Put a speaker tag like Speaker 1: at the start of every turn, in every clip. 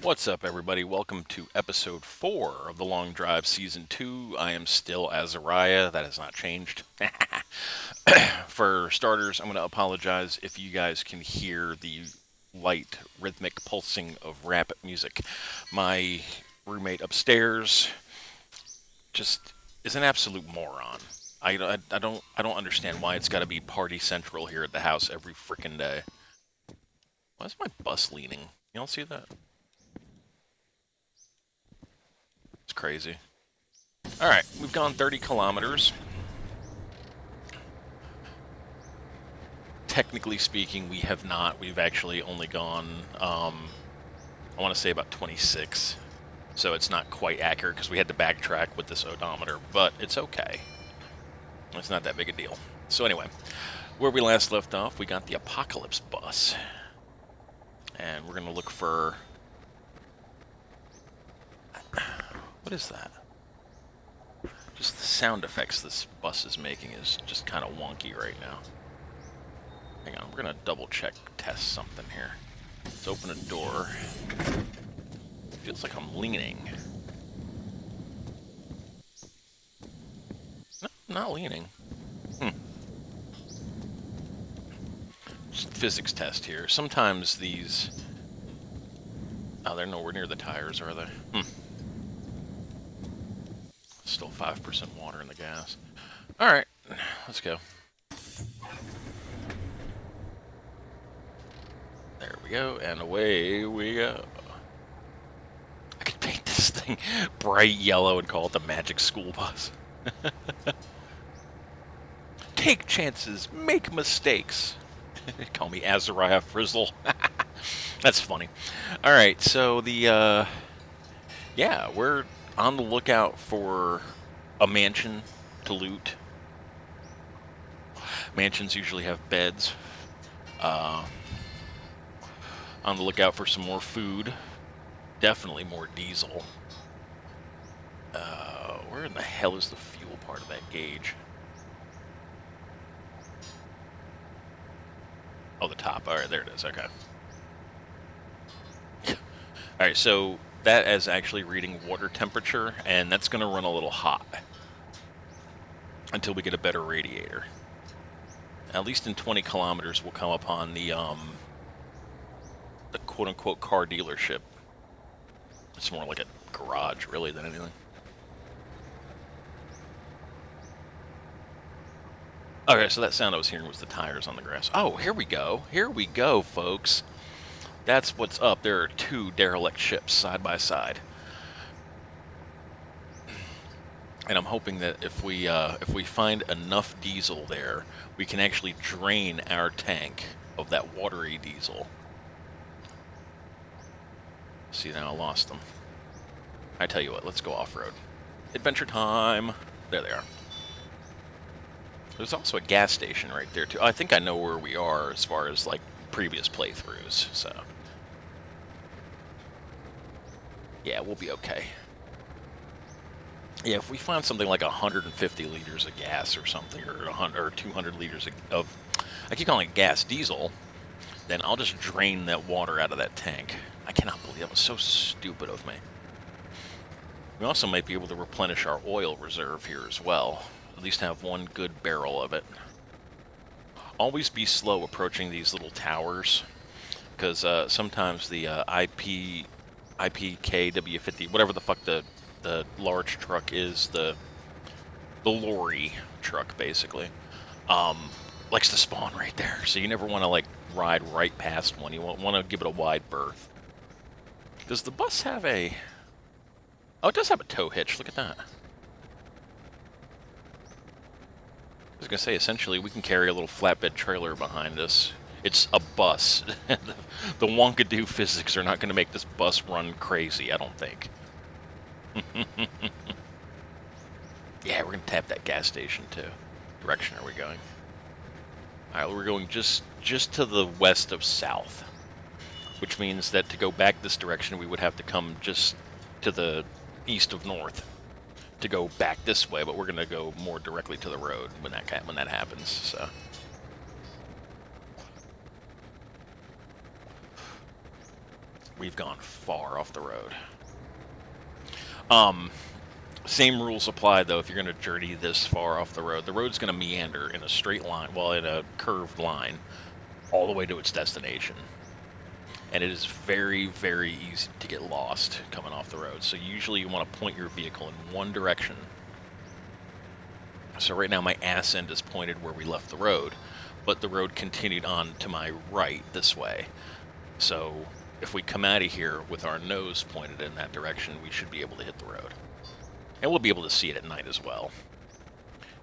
Speaker 1: What's up, everybody? Welcome to episode 4 of the Long Drive Season 2. I am still Azariah. That has not changed. For starters, I'm going to apologize if you guys can hear the light, rhythmic pulsing of rap music. My roommate upstairs just is an absolute moron. I don't understand why it's got to be party central here at the house every freaking day. Why is my bus leaning? You don't see that? It's crazy. Alright, we've gone 30 kilometers. Technically speaking, we have not. We've actually only gone, I want to say about 26. So it's not quite accurate because we had to backtrack with this odometer, but it's okay. It's not that big a deal. So anyway, where we last left off, we got the Apocalypse bus. And we're going to look for... What is that? Just the sound effects this bus is making is just kind of wonky right now. Hang on, we're gonna double check, test something here. Let's open a door. Feels like I'm leaning. No, I'm not leaning. Just physics test here. Sometimes these... Oh, they're nowhere near the tires, are they? Still 5% water in the gas. Alright, let's go. There we go, and away we go. I could paint this thing bright yellow and call it the Magic School Bus. Take chances, make mistakes. Call me Azariah Frizzle. That's funny. Alright, so the, yeah, we're on the lookout for a mansion to loot. Mansions usually have beds. On the lookout for some more food. Definitely more diesel. Where in the hell is the fuel part of that gauge? Oh, the top. Alright, there it is. Okay. Alright, so that is actually reading water temperature, and that's going to run a little hot until we get a better radiator. At least in 20 kilometers, we'll come upon the quote-unquote car dealership. It's more like a garage, really, than anything. Okay, so that sound I was hearing was the tires on the grass. Oh, here we go. Here we go, folks. That's what's up. There are two derelict ships side by side. And I'm hoping that if we find enough diesel there, we can actually drain our tank of that watery diesel. See, now I lost them. I tell you what, let's go off-road. Adventure time! There they are. There's also a gas station right there, too. I think I know where we are as far as, like, previous playthroughs, so... Yeah, we'll be okay. Yeah, if we find something like 150 liters of gas or something, or 100 or 200 liters of... I keep calling it gas, diesel, then I'll just drain that water out of that tank. I cannot believe that was so stupid of me. We also might be able to replenish our oil reserve here as well. At least have one good barrel of it. Always be slow approaching these little towers, because sometimes the IPKW50, whatever the fuck the large truck is, the lorry truck basically, likes to spawn right there. So you never want to like ride right past one. You want to give it a wide berth. Does the bus have a... Oh, it does have a tow hitch. Look at that. I was going to say, essentially, we can carry a little flatbed trailer behind us. It's a bus. The wonkadoo physics are not going to make this bus run crazy, I don't think. Yeah, we're going to tap that gas station, too. Direction are we going? Alright, we're going just to the west of south. Which means that to go back this direction, we would have to come just to the east of north to go back this way, but we're going to go more directly to the road when that happens, so... We've gone far off the road. Same rules apply, though, if you're going to journey this far off the road. The road's going to meander in a straight line, well, in a curved line, all the way to its destination. And it is very, very easy to get lost coming off the road. So usually you want to point your vehicle in one direction. So right now my ass end is pointed where we left the road, but the road continued on to my right this way. So if we come out of here with our nose pointed in that direction, we should be able to hit the road. And we'll be able to see it at night as well.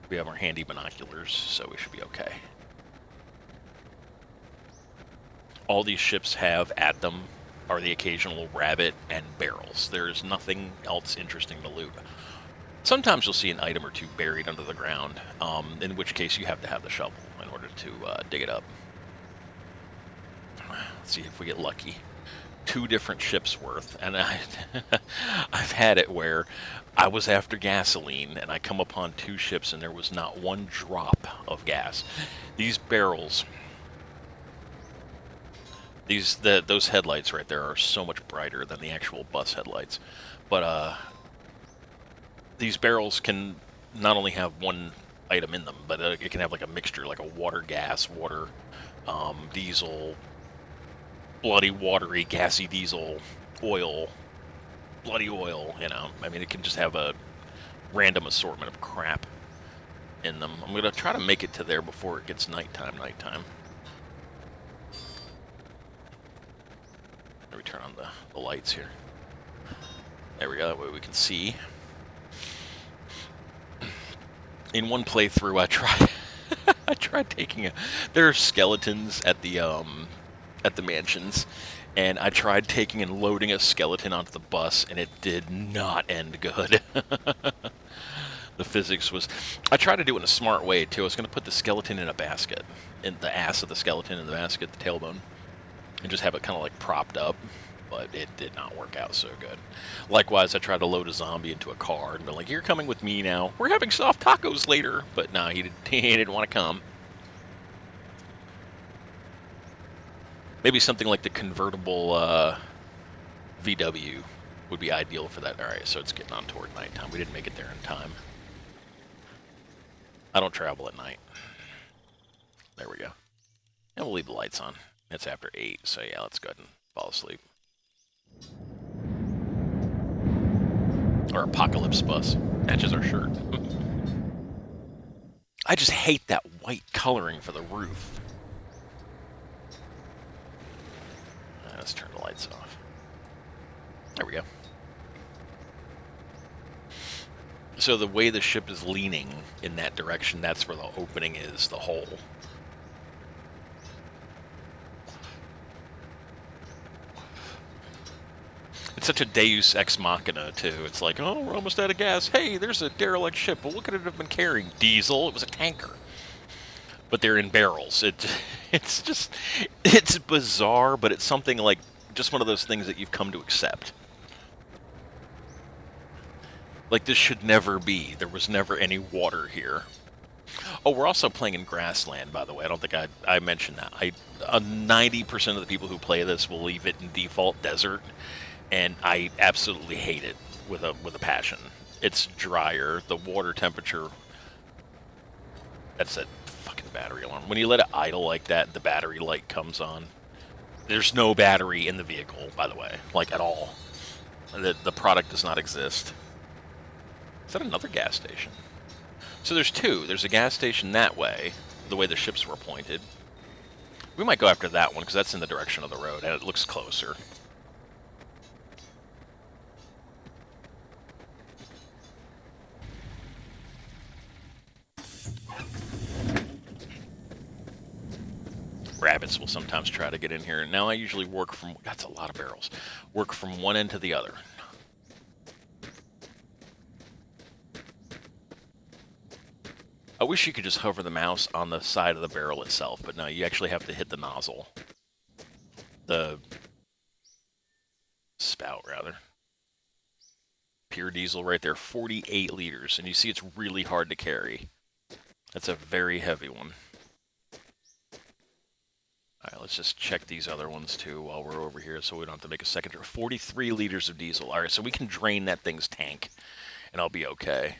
Speaker 1: We have our handy binoculars, so we should be okay. All these ships have at them are the occasional rabbit and barrels. There's nothing else interesting to loot. Sometimes you'll see an item or two buried under the ground, in which case you have to have the shovel in order to dig it up. Let's see if we get lucky. 2 different ships worth, and I've had it where I was after gasoline and I come upon 2 ships and there was not one drop of gas. These barrels, those headlights right there are so much brighter than the actual bus headlights, but these barrels can not only have one item in them, but it can have like a mixture, like a water, gas, water, diesel, bloody, watery, gassy diesel, oil, bloody oil, you know. I mean, it can just have a random assortment of crap in them. I'm going to try to make it to there before it gets nighttime. Let me turn on the lights here. There we go, that way we can see. In one playthrough, I tried taking there are skeletons at the mansions, and I tried taking and loading a skeleton onto the bus, and it did not end good. The physics was... I tried to do it in a smart way, too. I was going to put the skeleton in a basket, in the ass of the skeleton in the basket, the tailbone, and just have it kind of like propped up, but it did not work out so good. Likewise, I tried to load a zombie into a car and be like, "You're coming with me now. We're having soft tacos later." But no, he didn't want to come. Maybe something like the convertible VW would be ideal for that. Alright, so it's getting on toward nighttime. We didn't make it there in time. I don't travel at night. There we go. And we'll leave the lights on. It's after 8, so yeah, let's go ahead and fall asleep. Our apocalypse bus. Matches our shirt. I just hate that white coloring for the roof. Let's turn the lights off. There we go. So the way the ship is leaning in that direction, that's where the opening is, the hole. It's such a deus ex machina, too. It's like, oh, we're almost out of gas. Hey, there's a derelict ship. Well, what could it have been carrying? Diesel? It was a tanker. But they're in barrels. It's bizarre, but it's something like just one of those things that you've come to accept. Like, this should never be. There was never any water here. Oh, we're also playing in grassland, by the way. I don't think I mentioned that. 90% of the people who play this will leave it in default desert, and I absolutely hate it with a passion. It's drier. The water temperature... That's that fucking battery alarm. When you let it idle like that, the battery light comes on. There's no battery in the vehicle, by the way, like at all. The product does not exist. Is that another gas station? So there's 2. There's a gas station that way, the way the ships were pointed. We might go after that one, because that's in the direction of the road, and it looks closer. Rabbits will sometimes try to get in here. Now I usually work from... That's a lot of barrels. Work from one end to the other. I wish you could just hover the mouse on the side of the barrel itself, but no, you actually have to hit the nozzle. The spout, rather. Pure diesel right there, 48 liters, and you see it's really hard to carry. That's a very heavy one. Alright, let's just check these other ones too while we're over here so we don't have to make a second trip. 43 liters of diesel. Alright, so we can drain that thing's tank, and I'll be okay.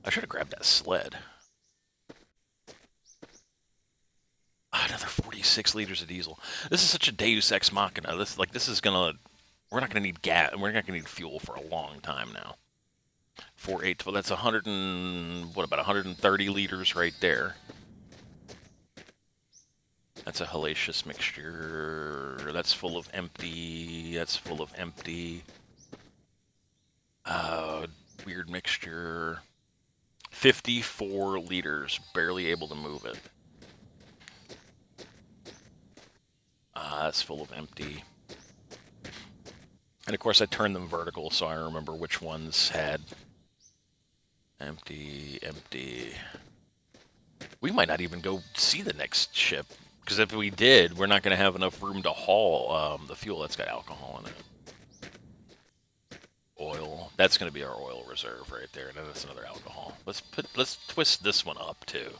Speaker 1: I should have grabbed that sled. Another 46 liters of diesel. This is such a Deus Ex Machina. This is gonna... We're not gonna need gas. We're not gonna need fuel for a long time now. 4, 8, 12. That's 100 and... What, about 130 liters right there. That's a hellacious mixture. That's full of empty. That's full of empty. Weird mixture. 54 liters. Barely able to move it. That's full of empty. And of course I turned them vertical so I remember which ones had empty, empty. We might not even go see the next ship. Because if we did, we're not going to have enough room to haul the fuel that's got alcohol in it. Oil. That's going to be our oil reserve right there. And then that's another alcohol. Let's twist this one up too.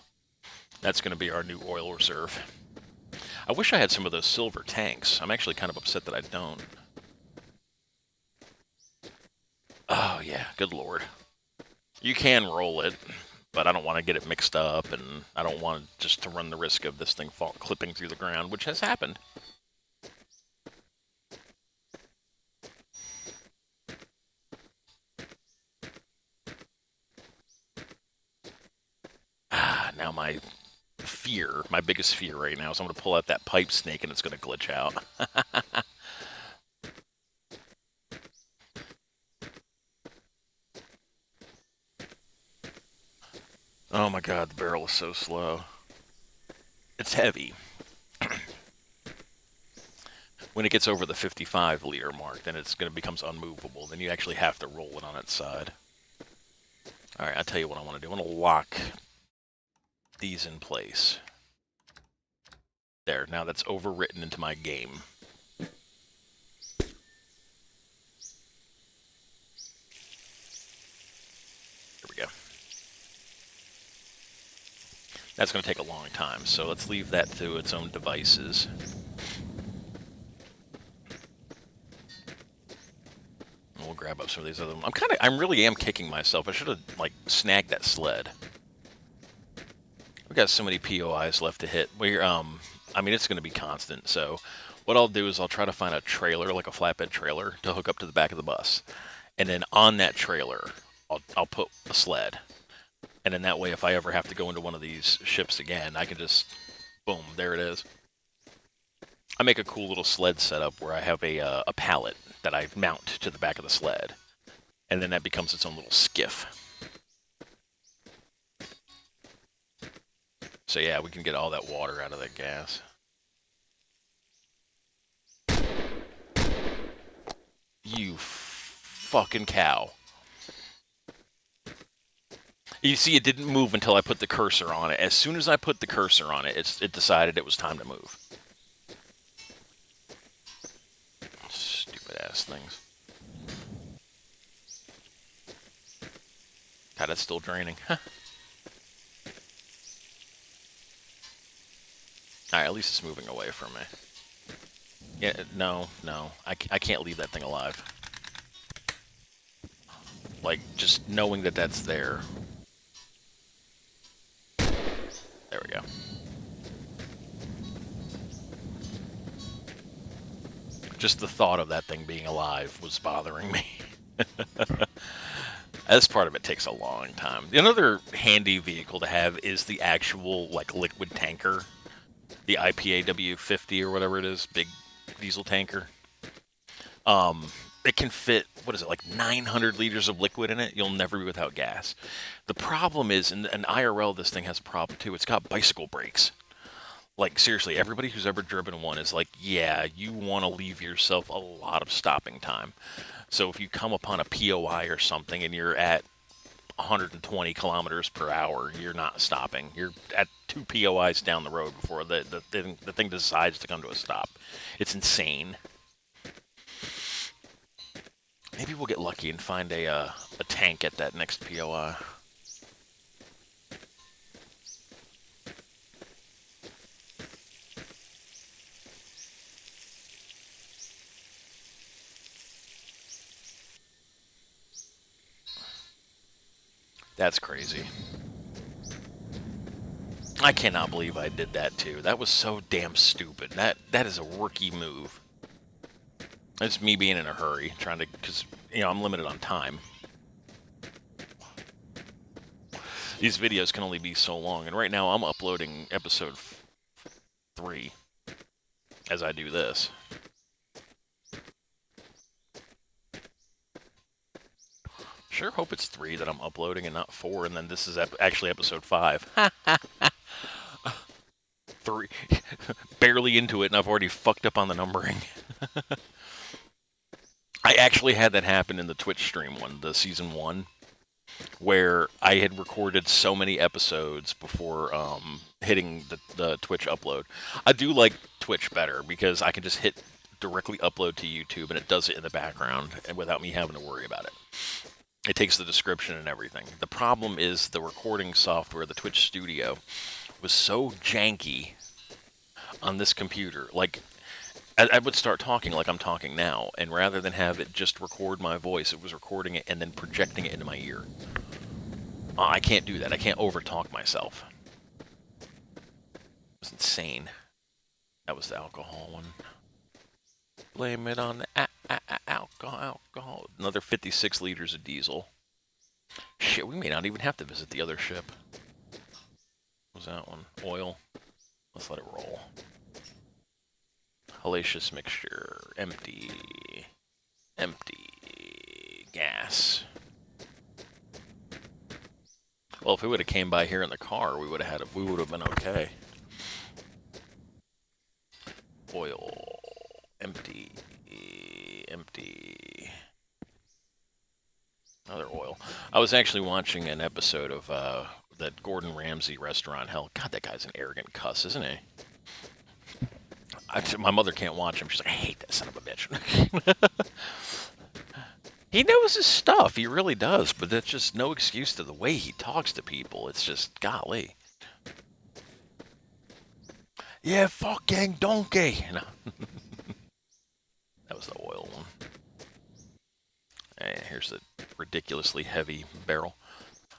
Speaker 1: That's going to be our new oil reserve. I wish I had some of those silver tanks. I'm actually kind of upset that I don't. Oh yeah, good lord. You can roll it. But I don't want to get it mixed up, and I don't want just to run the risk of this thing clipping through the ground, which has happened. Now my fear, my biggest fear right now is I'm going to pull out that pipe snake and it's going to glitch out. Oh my god, the barrel is so slow. It's heavy. When it gets over the 55 liter mark, then it's going to becomes unmovable. Then you actually have to roll it on its side. Alright, I'll tell you what I want to do. I want to lock these in place. There, now that's overwritten into my game. There we go. That's going to take a long time, so let's leave that to its own devices. And we'll grab up some of these other ones. I really am kicking myself. I should have, like, snagged that sled. We've got so many POIs left to hit. I mean, it's going to be constant, so what I'll do is I'll try to find a trailer, like a flatbed trailer, to hook up to the back of the bus. And then on that trailer, I'll put a sled. And then that way, if I ever have to go into one of these ships again, I can just, boom, there it is. I make a cool little sled setup where I have a pallet that I mount to the back of the sled. And then that becomes its own little skiff. So yeah, we can get all that water out of that gas. You fucking cow. You see, it didn't move until I put the cursor on it. As soon as I put the cursor on it, it decided it was time to move. Stupid ass things. God, that's still draining. Alright, at least it's moving away from me. Yeah, no. I can't leave that thing alive. Like, just knowing that that's there. There we go. Just the thought of that thing being alive was bothering me. This part of it takes a long time. Another handy vehicle to have is the actual, like, liquid tanker. The IPAW50 or whatever it is, big diesel tanker. It can fit, what is it, like 900 liters of liquid in it? You'll never be without gas. The problem is, in IRL, this thing has a problem too. It's got bicycle brakes. Like, seriously, everybody who's ever driven one is like, yeah, you want to leave yourself a lot of stopping time. So if you come upon a POI or something and you're at 120 kilometers per hour, you're not stopping. You're at 2 POIs down the road before the thing decides to come to a stop. It's insane. Maybe we'll get lucky and find a tank at that next POI. That's crazy. I cannot believe I did that too. That was so damn stupid. That is a rookie move. It's me being in a hurry, trying to, because, I'm limited on time. These videos can only be so long, and right now I'm uploading episode 3 as I do this. Sure hope it's 3 that I'm uploading and not 4, and then this is actually episode 5. 3. Barely into it, and I've already fucked up on the numbering. I actually had that happen in the Twitch stream one, the season 1, where I had recorded so many episodes before hitting the Twitch upload. I do like Twitch better because I can just hit directly upload to YouTube, and it does it in the background and without me having to worry about it. It takes the description and everything. The problem is the recording software, the Twitch Studio, was so janky on this computer. Like, I would start talking like I'm talking now, and rather than have it just record my voice, it was recording it and then projecting it into my ear. I can't do that. I can't overtalk myself. It was insane. That was the alcohol one. Blame it on the alcohol. Another 56 liters of diesel. Shit, we may not even have to visit the other ship. What was that one? Oil. Let's let it roll. Hellacious mixture. Empty. Empty. Gas. Well, if we would have came by here in the car, we would have been okay. Oil. Empty. Empty. Another oil. I was actually watching an episode of that Gordon Ramsay restaurant. Hell, God, that guy's an arrogant cuss, isn't he? My mother can't watch him. She's like, I hate that son of a bitch. He knows his stuff. He really does. But that's just no excuse to the way he talks to people. It's just, golly. Yeah, fucking donkey. That was the oil one. And here's the ridiculously heavy barrel.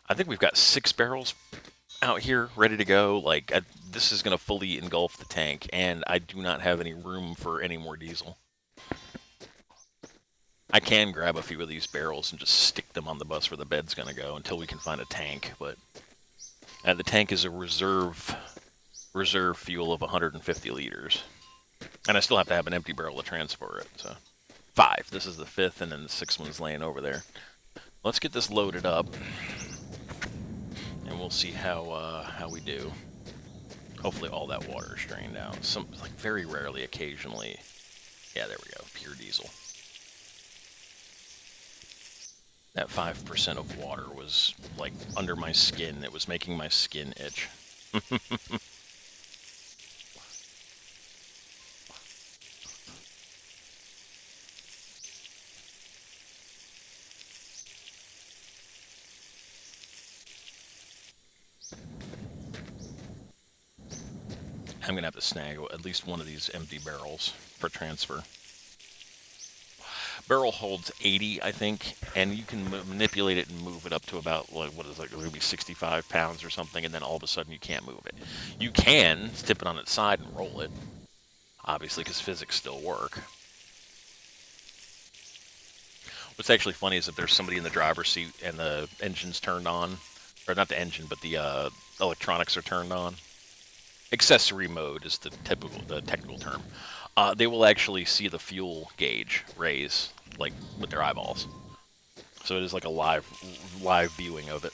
Speaker 1: I think we've got 6 barrels out here ready to go. Like, this is going to fully engulf the tank, and I do not have any room for any more diesel. I can grab a few of these barrels and just stick them on the bus where the bed's going to go until we can find a tank, but the tank is a reserve fuel of 150 liters. And I still have to have an empty barrel to transport it, so 5. This is the 5th, and then the 6th one's laying over there. Let's get this loaded up, and we'll see how we do. Hopefully all that water is drained out. Like very rarely, occasionally. Yeah, there we go. Pure diesel. That 5% of water was like under my skin. It was making my skin itch. I'm going to have to snag at least one of these empty barrels for transfer. Barrel holds 80, I think, and you can manipulate it and move it up to about, like, what is it, maybe 65 pounds or something, and then all of a sudden you can't move it. You can tip it on its side and roll it, obviously, because physics still work. What's actually funny is if there's somebody in the driver's seat and the engine's turned on, or not the engine, but the electronics are turned on. Accessory mode is the technical term. They will actually see the fuel gauge raise, like, with their eyeballs. So it is like a live viewing of it.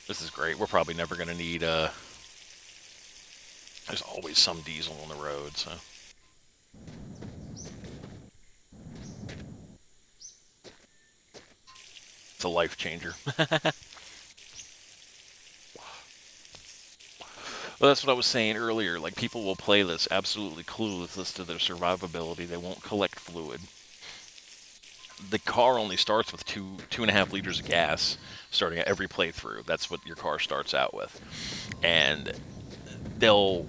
Speaker 1: This is great. We're probably never going to need, there's always some diesel on the road, so. It's a life changer. Well, that's what I was saying earlier. Like, people will play this absolutely clueless to their survivability. They won't collect fluid. The car only starts with 2.5 liters of gas starting at every playthrough. That's what your car starts out with. And they'll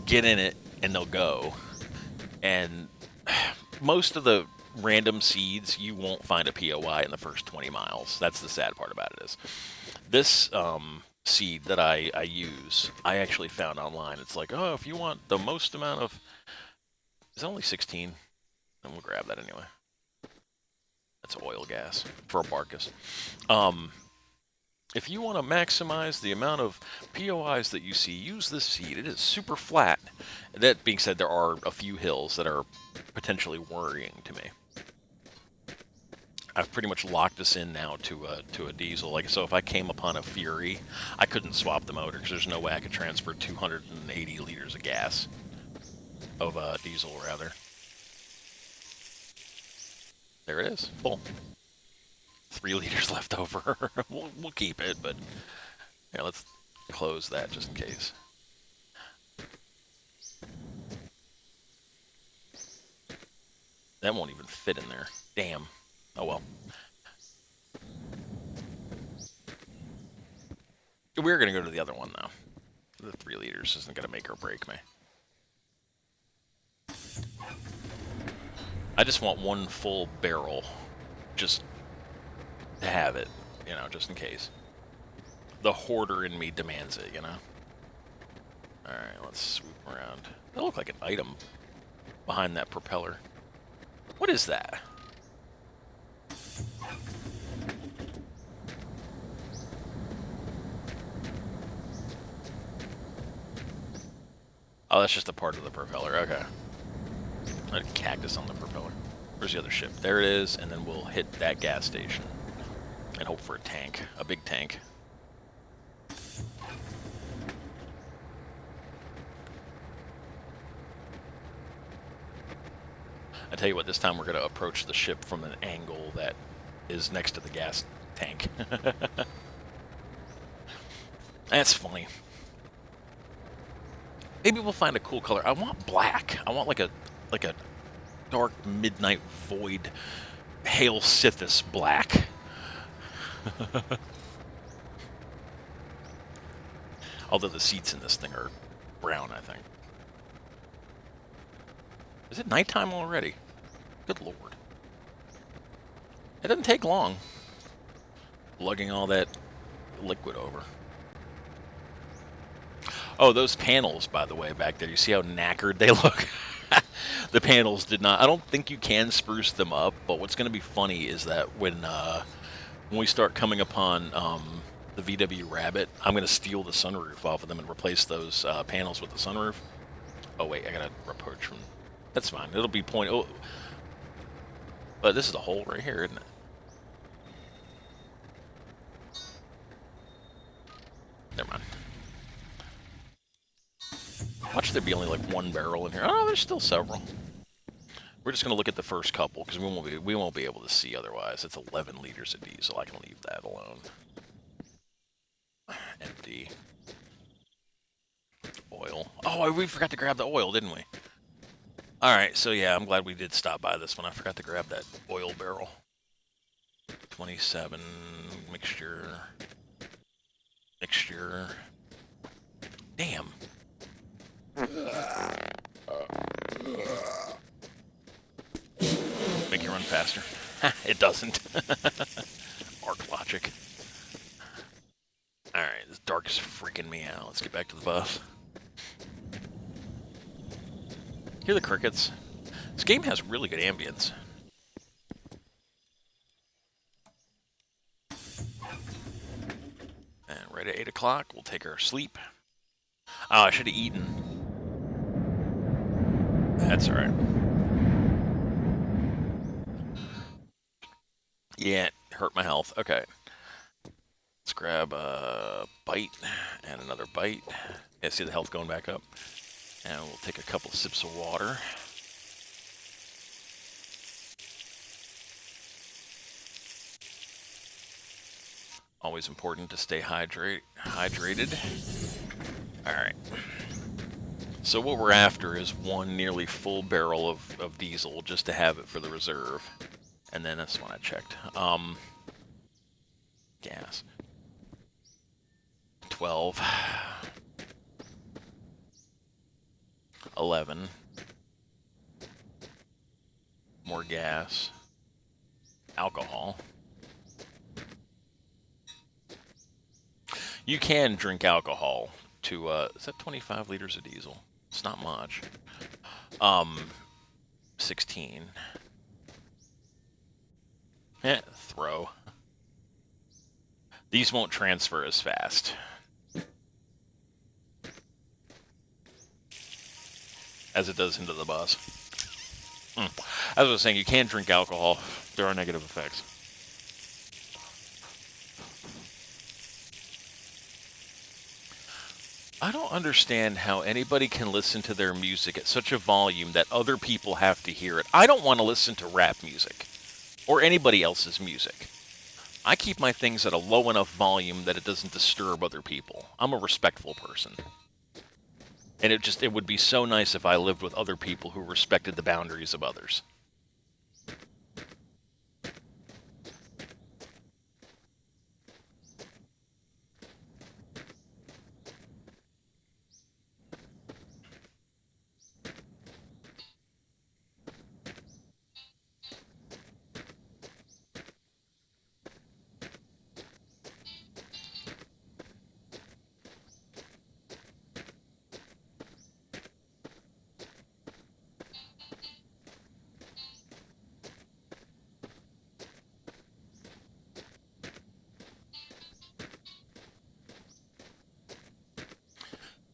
Speaker 1: get in it and they'll go. And most of the random seeds, you won't find a POI in the first 20 miles. That's the sad part about it is. This seed that I use, I actually found online. It's like, oh, if you want the most amount of... It's only 16. And we'll grab that anyway. That's oil gas for a Barkus. If you want to maximize the amount of POIs that you see, use this seed. It is super flat. That being said, there are a few hills that are potentially worrying to me. I've pretty much locked this in now to a diesel. Like, so if I came upon a Fury, I couldn't swap the motor because there's no way I could transfer 280 liters of gas. Of diesel, rather. There it is, full. 3 liters left over. we'll keep it, but yeah, let's close that just in case. That won't even fit in there. Damn. Oh well. We're gonna go to the other one though. The 3 liters isn't gonna make or break me. I just want one full barrel, just to have it, you know, just in case. The hoarder in me demands it, you know. All right, let's swoop around. That looked like an item behind that propeller. What is that? Oh, that's just a part of the propeller. Okay. I had a cactus on the propeller. Where's the other ship? There it is, and then we'll hit that gas station and hope for a tank, a big tank. I tell you what, this time we're going to approach the ship from an angle that is next to the gas tank. That's funny. Maybe we'll find a cool color. I want black. I want like a dark midnight void Hail Sithis black. Although the seats in this thing are brown, I think. Is it nighttime already? Good lord. It doesn't take long. Lugging all that liquid over. Oh, those panels, by the way, back there. You see how knackered they look? The panels did not... I don't think you can spruce them up, but what's going to be funny is that when we start coming upon the VW Rabbit, I'm going to steal the sunroof off of them and replace those panels with the sunroof. Oh, wait, I got to approach from... That's fine. It'll be point... Oh, but this is a hole right here, isn't it? Never mind. Watch there be only like 1 barrel in here. Oh, there's still several. We're just going to look at the first couple because we won't be able to see otherwise. It's 11 liters of diesel. I can leave that alone. Empty. Oil. Oh, we forgot to grab the oil, didn't we? All right, so yeah, I'm glad we did stop by this one. I forgot to grab that oil barrel. 27 mixture. Mixture. Damn. Make you run faster. It doesn't. Arc logic. Alright, this dark is freaking me out. Let's get back to the bus. Hear the crickets? This game has really good ambience. And right at 8 o'clock, we'll take our sleep. Oh, I should have eaten. That's alright. Yeah, it hurt my health. Okay. Let's grab a bite and another bite. Yeah, see the health going back up. And we'll take a couple sips of water. Always important to stay hydrated. Alright. So what we're after is one nearly full barrel of diesel just to have it for the reserve. And then that's when I checked. Gas. 12. 11. more gas. Alcohol. You can drink alcohol to, is that 25 liters of diesel? It's not much. 16. Throw. These won't transfer as fast. As it does into the bus. As I was saying, you can drink alcohol. There are negative effects. I don't understand how anybody can listen to their music at such a volume that other people have to hear it. I don't want to listen to rap music or anybody else's music. I keep my things at a low enough volume that it doesn't disturb other people. I'm a respectful person. And it would be so nice if I lived with other people who respected the boundaries of others.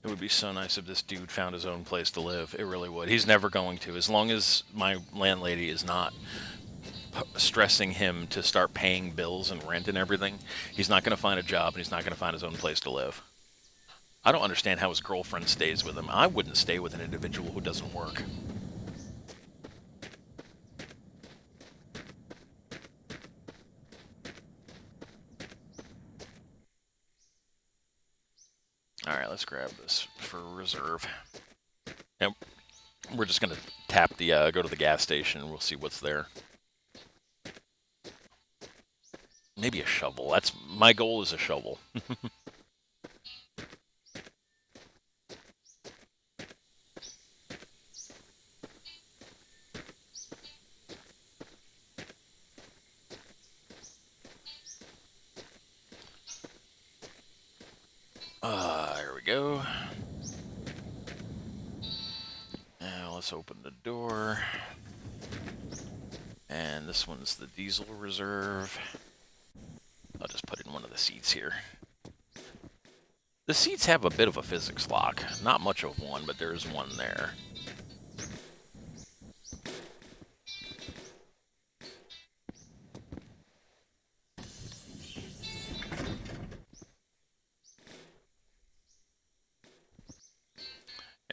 Speaker 1: It would be so nice if this dude found his own place to live. It really would. He's never going to. As long as my landlady is not stressing him to start paying bills and rent and everything, he's not going to find a job and he's not going to find his own place to live. I don't understand how his girlfriend stays with him. I wouldn't stay with an individual who doesn't work. Alright, let's grab this for reserve. Yep. We're just going to tap the, go to the gas station and we'll see what's there. Maybe a shovel. My goal is a shovel. Here we go. Now let's open the door. And this one's the diesel reserve. I'll just put it in one of the seats here. The seats have a bit of a physics lock. Not much of one, but there's one there.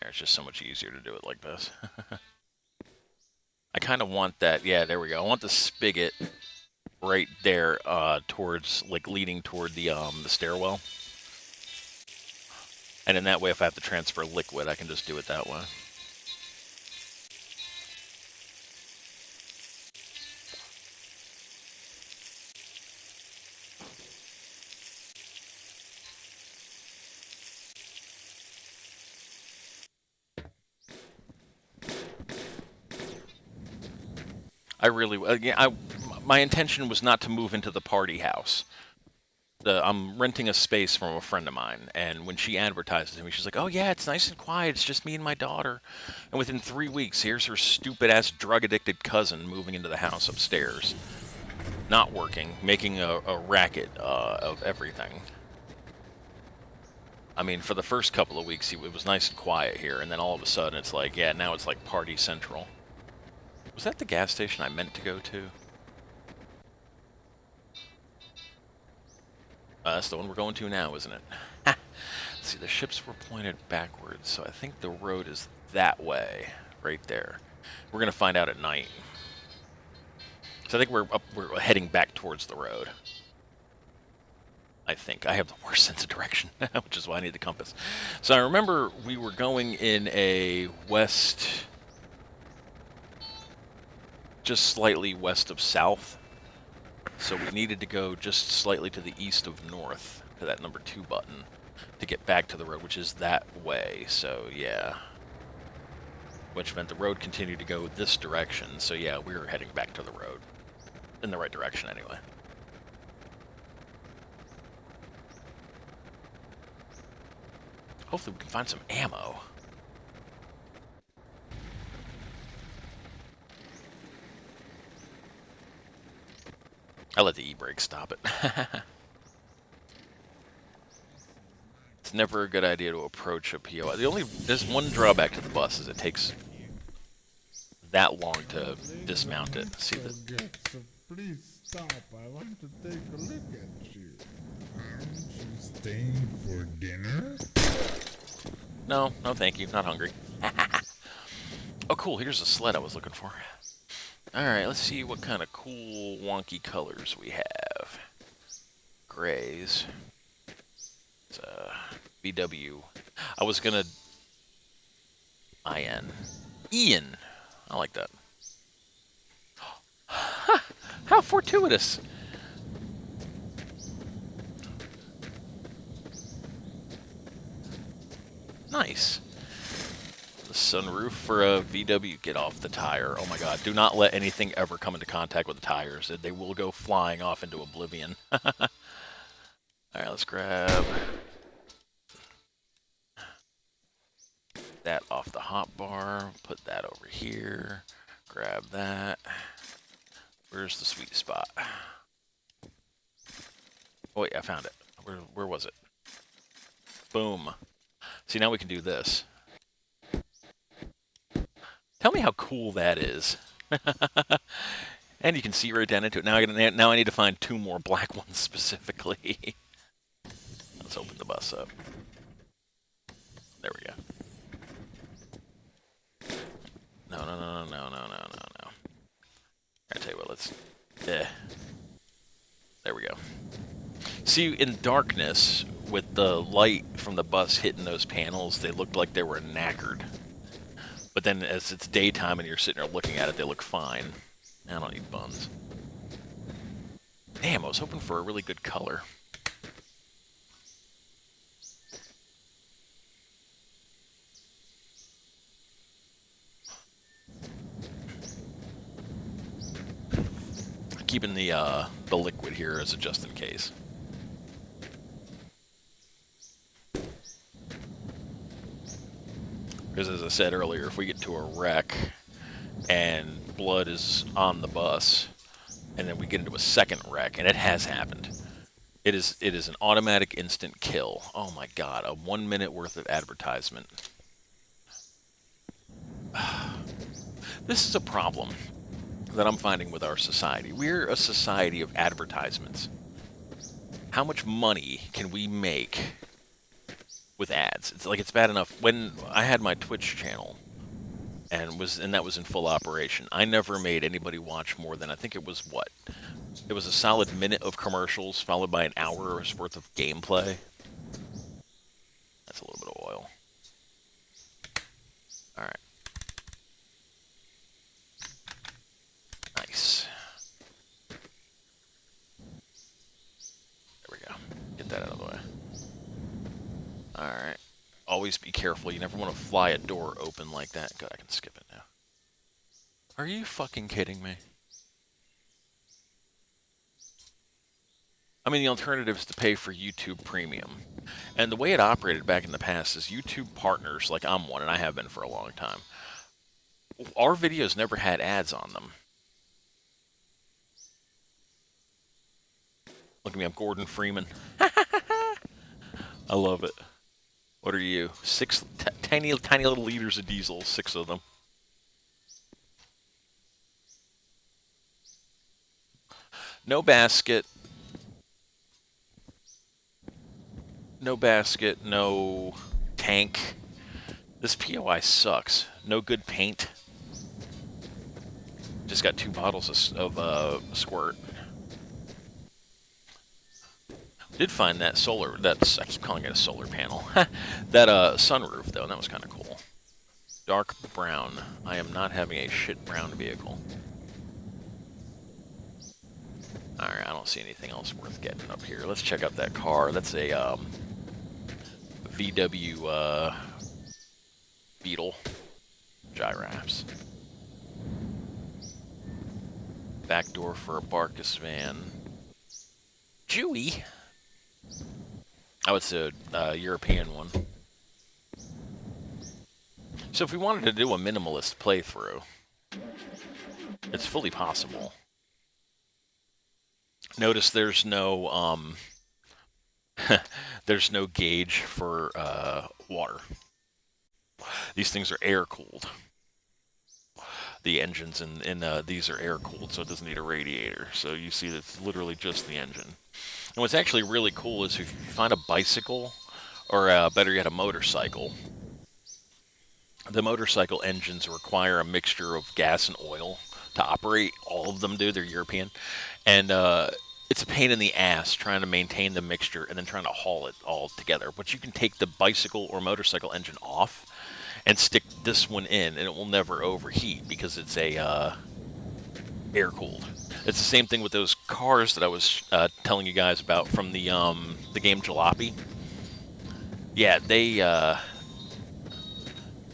Speaker 1: It's just so much easier to do it like this. I kind of want that. Yeah, there we go. I want the spigot right there, towards, like, leading toward the stairwell. And in that way, if I have to transfer liquid, I can just do it that way. My intention was not to move into the party house. I'm renting a space from a friend of mine, and when she advertised to me, she's like, "Oh yeah, it's nice and quiet. It's just me and my daughter." And within 3 weeks, here's her stupid-ass drug-addicted cousin moving into the house upstairs, not working, making a racket of everything. I mean, for the first couple of weeks, it was nice and quiet here, and then all of a sudden, it's like, yeah, now it's like party central. Was that the gas station I meant to go to? That's the one we're going to now, isn't it? See, the ships were pointed backwards, so I think the road is that way, right there. We're going to find out at night. So I think we're heading back towards the road. I think. I have the worst sense of direction, which is why I need the compass. So I remember we were going in a west, just slightly west of south. So we needed to go just slightly to the east of north, to that number 2 button, to get back to the road, which is that way. So, yeah. which meant the road continued to go this direction. So yeah, we were heading back to the road, in the right direction anyway. Hopefully we can find some ammo. I let the e-brake stop it. It's never a good idea to approach a POI. There's one drawback to the bus is it takes that long to dismount it. See the.
Speaker 2: So please stop. I want to take a look at you. Aren't you staying for dinner?
Speaker 1: No, thank you. Not hungry. Oh, cool. Here's the sled I was looking for. All right, let's see what kind of cool, wonky colors we have. Grays. It's VW. I was gonna. IN. Ian. I like that. How fortuitous. Nice. The sunroof for a VW. Get off the tire. Oh my god. Do not let anything ever come into contact with the tires. They will go flying off into oblivion. Alright, let's grab that off the hotbar. Put that over here. Grab that. Where's the sweet spot? Oh wait, I found it. Where was it? Boom. See, now we can do this. Tell me how cool that is. And you can see right down into it. Now I need to find 2 more black ones specifically. Let's open the bus up. There we go. No. I tell you what, let's. There we go. See, in darkness, with the light from the bus hitting those panels, they looked like they were knackered. But then as it's daytime and you're sitting there looking at it, they look fine. I don't need buns. Damn, I was hoping for a really good color. Keeping the liquid here as a just in case. Because as I said earlier, if we get to a wreck and blood is on the bus, and then we get into a second wreck, and it has happened, it is an automatic instant kill. Oh my god, a 1 minute worth of advertisement. This is a problem that I'm finding with our society. We're a society of advertisements. How much money can we make with ads? It's bad enough. When I had my Twitch channel and that was in full operation, I never made anybody watch more than, I think it was what? It was a solid minute of commercials followed by an hour's worth of gameplay. That's a little bit of oil. All right. Nice. There we go. Get that out of the way. Alright. Always be careful. You never want to fly a door open like that. Good, I can skip it now. Are you fucking kidding me? I mean, the alternative is to pay for YouTube Premium. And the way it operated back in the past is YouTube partners, like I'm one, and I have been for a long time, our videos never had ads on them. Look at me, I'm Gordon Freeman. I love it. What are you? Tiny little liters of diesel, 6 of them. No basket. No basket, no tank. This POI sucks. No good paint. Just got 2 bottles of squirt. Did find that solar, I keep calling it a solar panel. That sunroof though, and that was kind of cool. Dark brown. I am not having a shit brown vehicle. Alright, I don't see anything else worth getting up here. Let's check out that car. That's a VW Beetle. Giraffes. Back door for a Barkus van. Jewy? Oh, it's a European one. So if we wanted to do a minimalist playthrough, it's fully possible. Notice there's no there's no gauge for water. These things are air cooled. The engines in these are air cooled, so it doesn't need a radiator. So you see that's literally just the engine. And what's actually really cool is if you find a bicycle, or better yet, a motorcycle, the motorcycle engines require a mixture of gas and oil to operate. All of them do. They're European. And it's a pain in the ass trying to maintain the mixture and then trying to haul it all together. But you can take the bicycle or motorcycle engine off and stick this one in, and it will never overheat because it's a air cooled. It's the same thing with those cars that I was telling you guys about from the game Jalopy. Yeah, they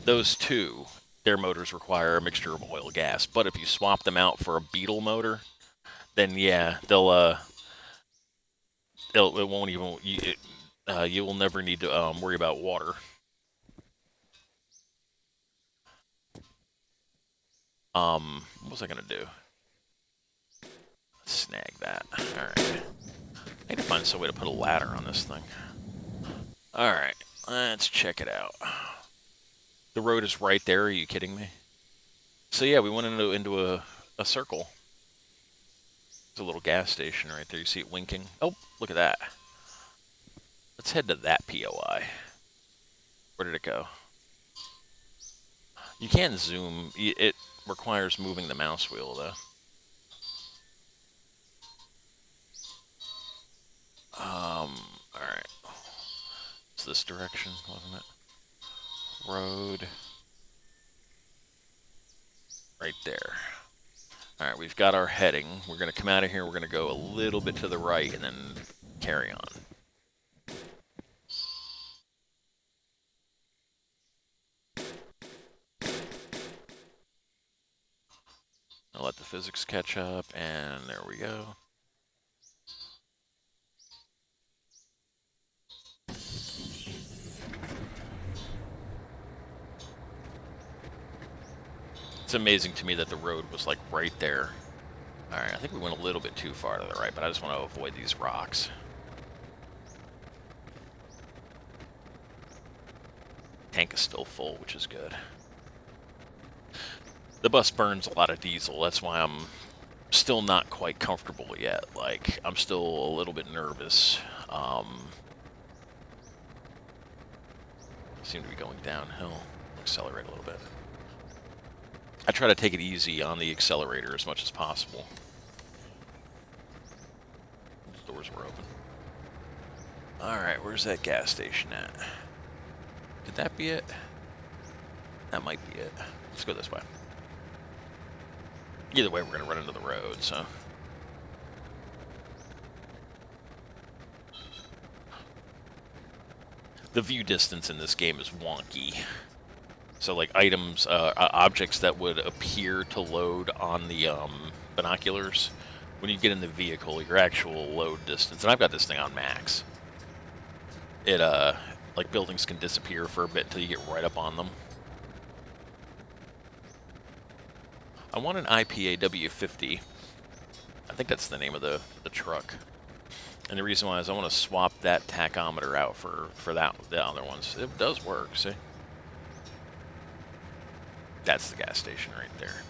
Speaker 1: those two, their motors require a mixture of oil gas. But if you swap them out for a Beetle motor, then yeah, it won't even you will never need to worry about water. What was I gonna do? Let's snag that. All right. I need to find some way to put a ladder on this thing. All right, let's check it out. The road is right there. Are you kidding me? So yeah, we went into a circle. There's a little gas station right there. You see it winking? Oh, look at that. Let's head to that POI. Where did it go? You can zoom. It requires moving the mouse wheel, though. Alright. It's this direction, wasn't it? Road. Right there. Alright, we've got our heading. We're going to come out of here. We're going to go a little bit to the right and then carry on. I'll let the physics catch up, and there we go. It's amazing to me that the road was like right there. Alright, I think we went a little bit too far to the right, but I just want to avoid these rocks. Tank is still full, which is good. The bus burns a lot of diesel, that's why I'm still not quite comfortable yet. Like, I'm still a little bit nervous. Seem to be going downhill. Accelerate a little bit. I try to take it easy on the accelerator as much as possible. The doors were open. Alright, where's that gas station at? Could that be it? That might be it. Let's go this way. Either way, we're going to run into the road, so... The view distance in this game is wonky. So, like, items, objects that would appear to load on the binoculars, when you get in the vehicle, your actual load distance, and I've got this thing on max, it, like, buildings can disappear for a bit until you get right up on them. I want an IPAW50. I think that's the name of the truck. And the reason why is I want to swap that tachometer out for the other ones. It does work, see? That's the gas station right there.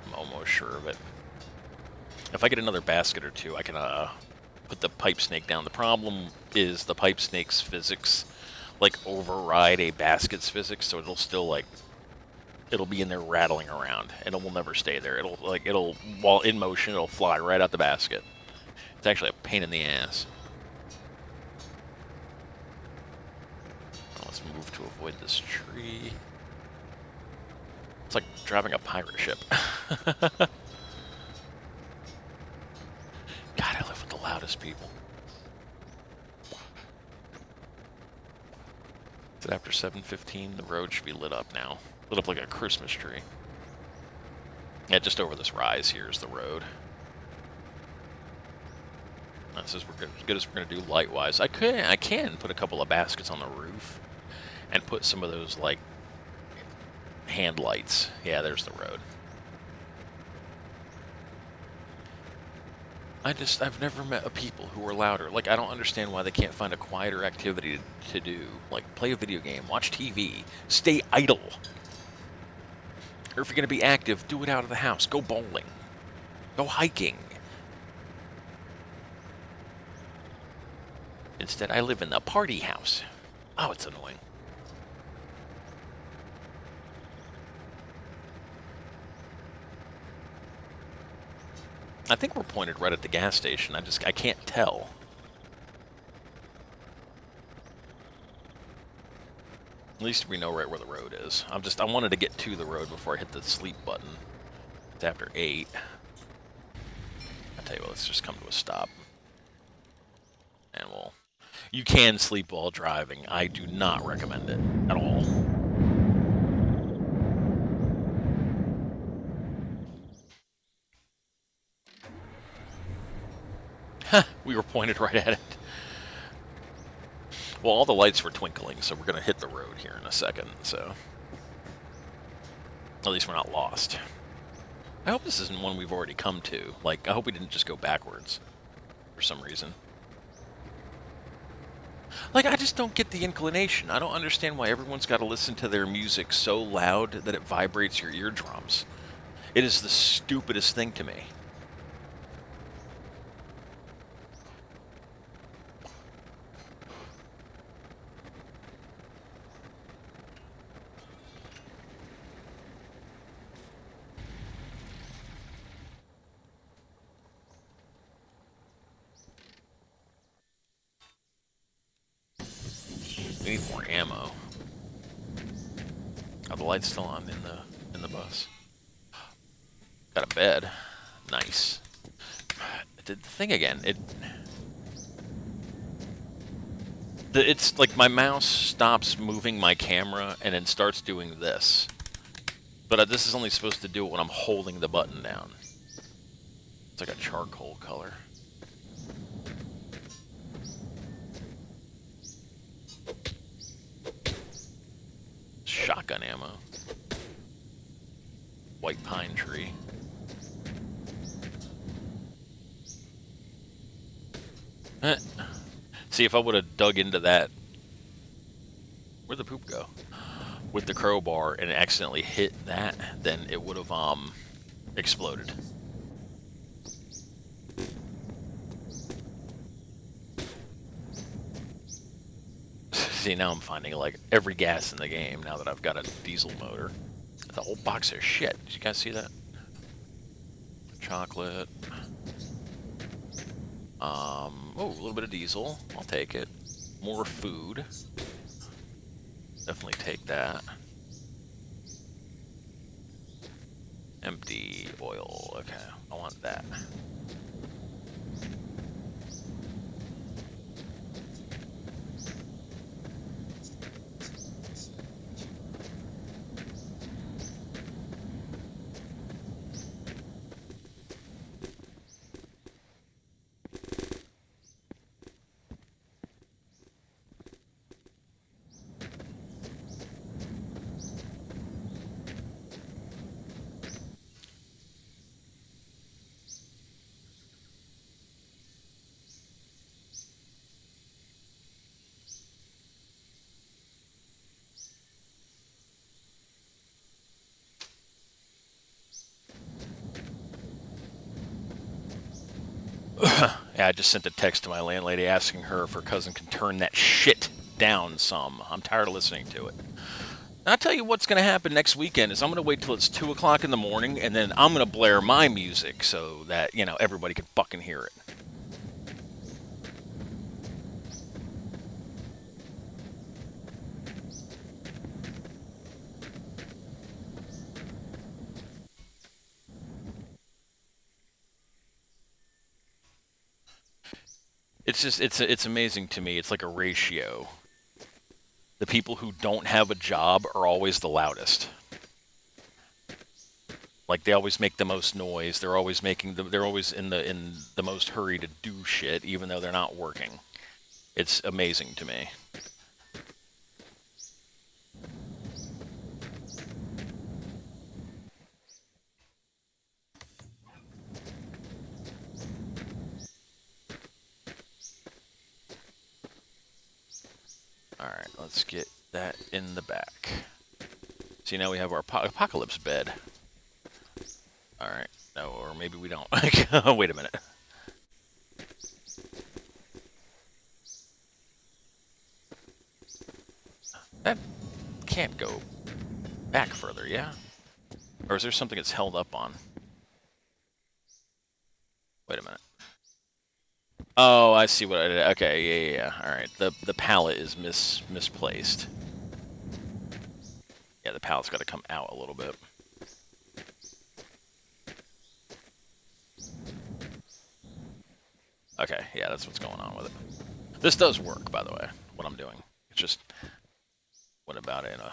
Speaker 1: I'm almost sure of it. If I get another basket or two, I can put the pipe snake down. The problem is the pipe snake's physics, like, override a basket's physics, so it'll still, like, it'll be in there rattling around, and it will never stay there. It'll, while in motion, it'll fly right out the basket. It's actually a pain in the ass. Well, let's move to avoid this tree. It's like driving a pirate ship. God, I live with the loudest people. Said after 7:15, the road should be lit up now. Lit up like a Christmas tree. Yeah, just over this rise here is the road. This is as good as we're gonna do light-wise. I can put a couple of baskets on the roof and put some of those like hand lights. Yeah, there's the road. I've never met a people who are louder. Like, I don't understand why they can't find a quieter activity to do. Like, play a video game, watch TV, stay idle. Or if you're going to be active, do it out of the house. Go bowling. Go hiking. Instead, I live in the party house. Oh, it's annoying. I think we're pointed right at the gas station. I can't tell. At least we know right where the road is. I wanted to get to the road before I hit the sleep button. It's after 8. I tell you what, let's just come to a stop. And you can sleep while driving. I do not recommend it at all. Huh, we were pointed right at it. Well, all the lights were twinkling, so we're going to hit the road here in a second, so at least we're not lost. I hope this isn't one we've already come to. Like, I hope we didn't just go backwards for some reason. Like, I just don't get the inclination. I don't understand why everyone's got to listen to their music so loud that it vibrates your eardrums. It is the stupidest thing to me. We need more ammo. Oh, the light's still on in the bus. Got a bed. Nice. It did the thing again. It's like my mouse stops moving my camera and then starts doing this. But this is only supposed to do it when I'm holding the button down. It's like a charcoal color. Shotgun ammo. White pine tree. See, if I would have dug into that... Where'd the poop go? With the crowbar and accidentally hit that, then it would have exploded. See, now I'm finding like every gas in the game now that I've got a diesel motor. That's a whole box of shit. Did you guys see that? Chocolate. Oh, a little bit of diesel. I'll take it. More food. Definitely take that. Empty oil. Okay, I want that. Yeah, I just sent a text to my landlady asking her if her cousin can turn that shit down some. I'm tired of listening to it. And I'll tell you what's going to happen next weekend is I'm going to wait till it's 2 o'clock in the morning, and then I'm going to blare my music so that, everybody can fucking hear it. It's just, it's amazing to me. It's like a ratio. the people who don't have a job are always the loudest. Like they always make the most noise. They're always they're always in the most hurry to do shit, even though they're not working. It's amazing to me. All right, let's get that in the back. See, now we have our apocalypse bed. All right, no, or maybe we don't. Wait a minute. That can't go back further, yeah? Or is there something it's held up on? Wait a minute. Oh, I see what I did. Okay, yeah. All right, the pallet is misplaced. Yeah, the pallet's got to come out a little bit. Okay, yeah, that's what's going on with it. This does work, by the way, what I'm doing. It's just went about it in a...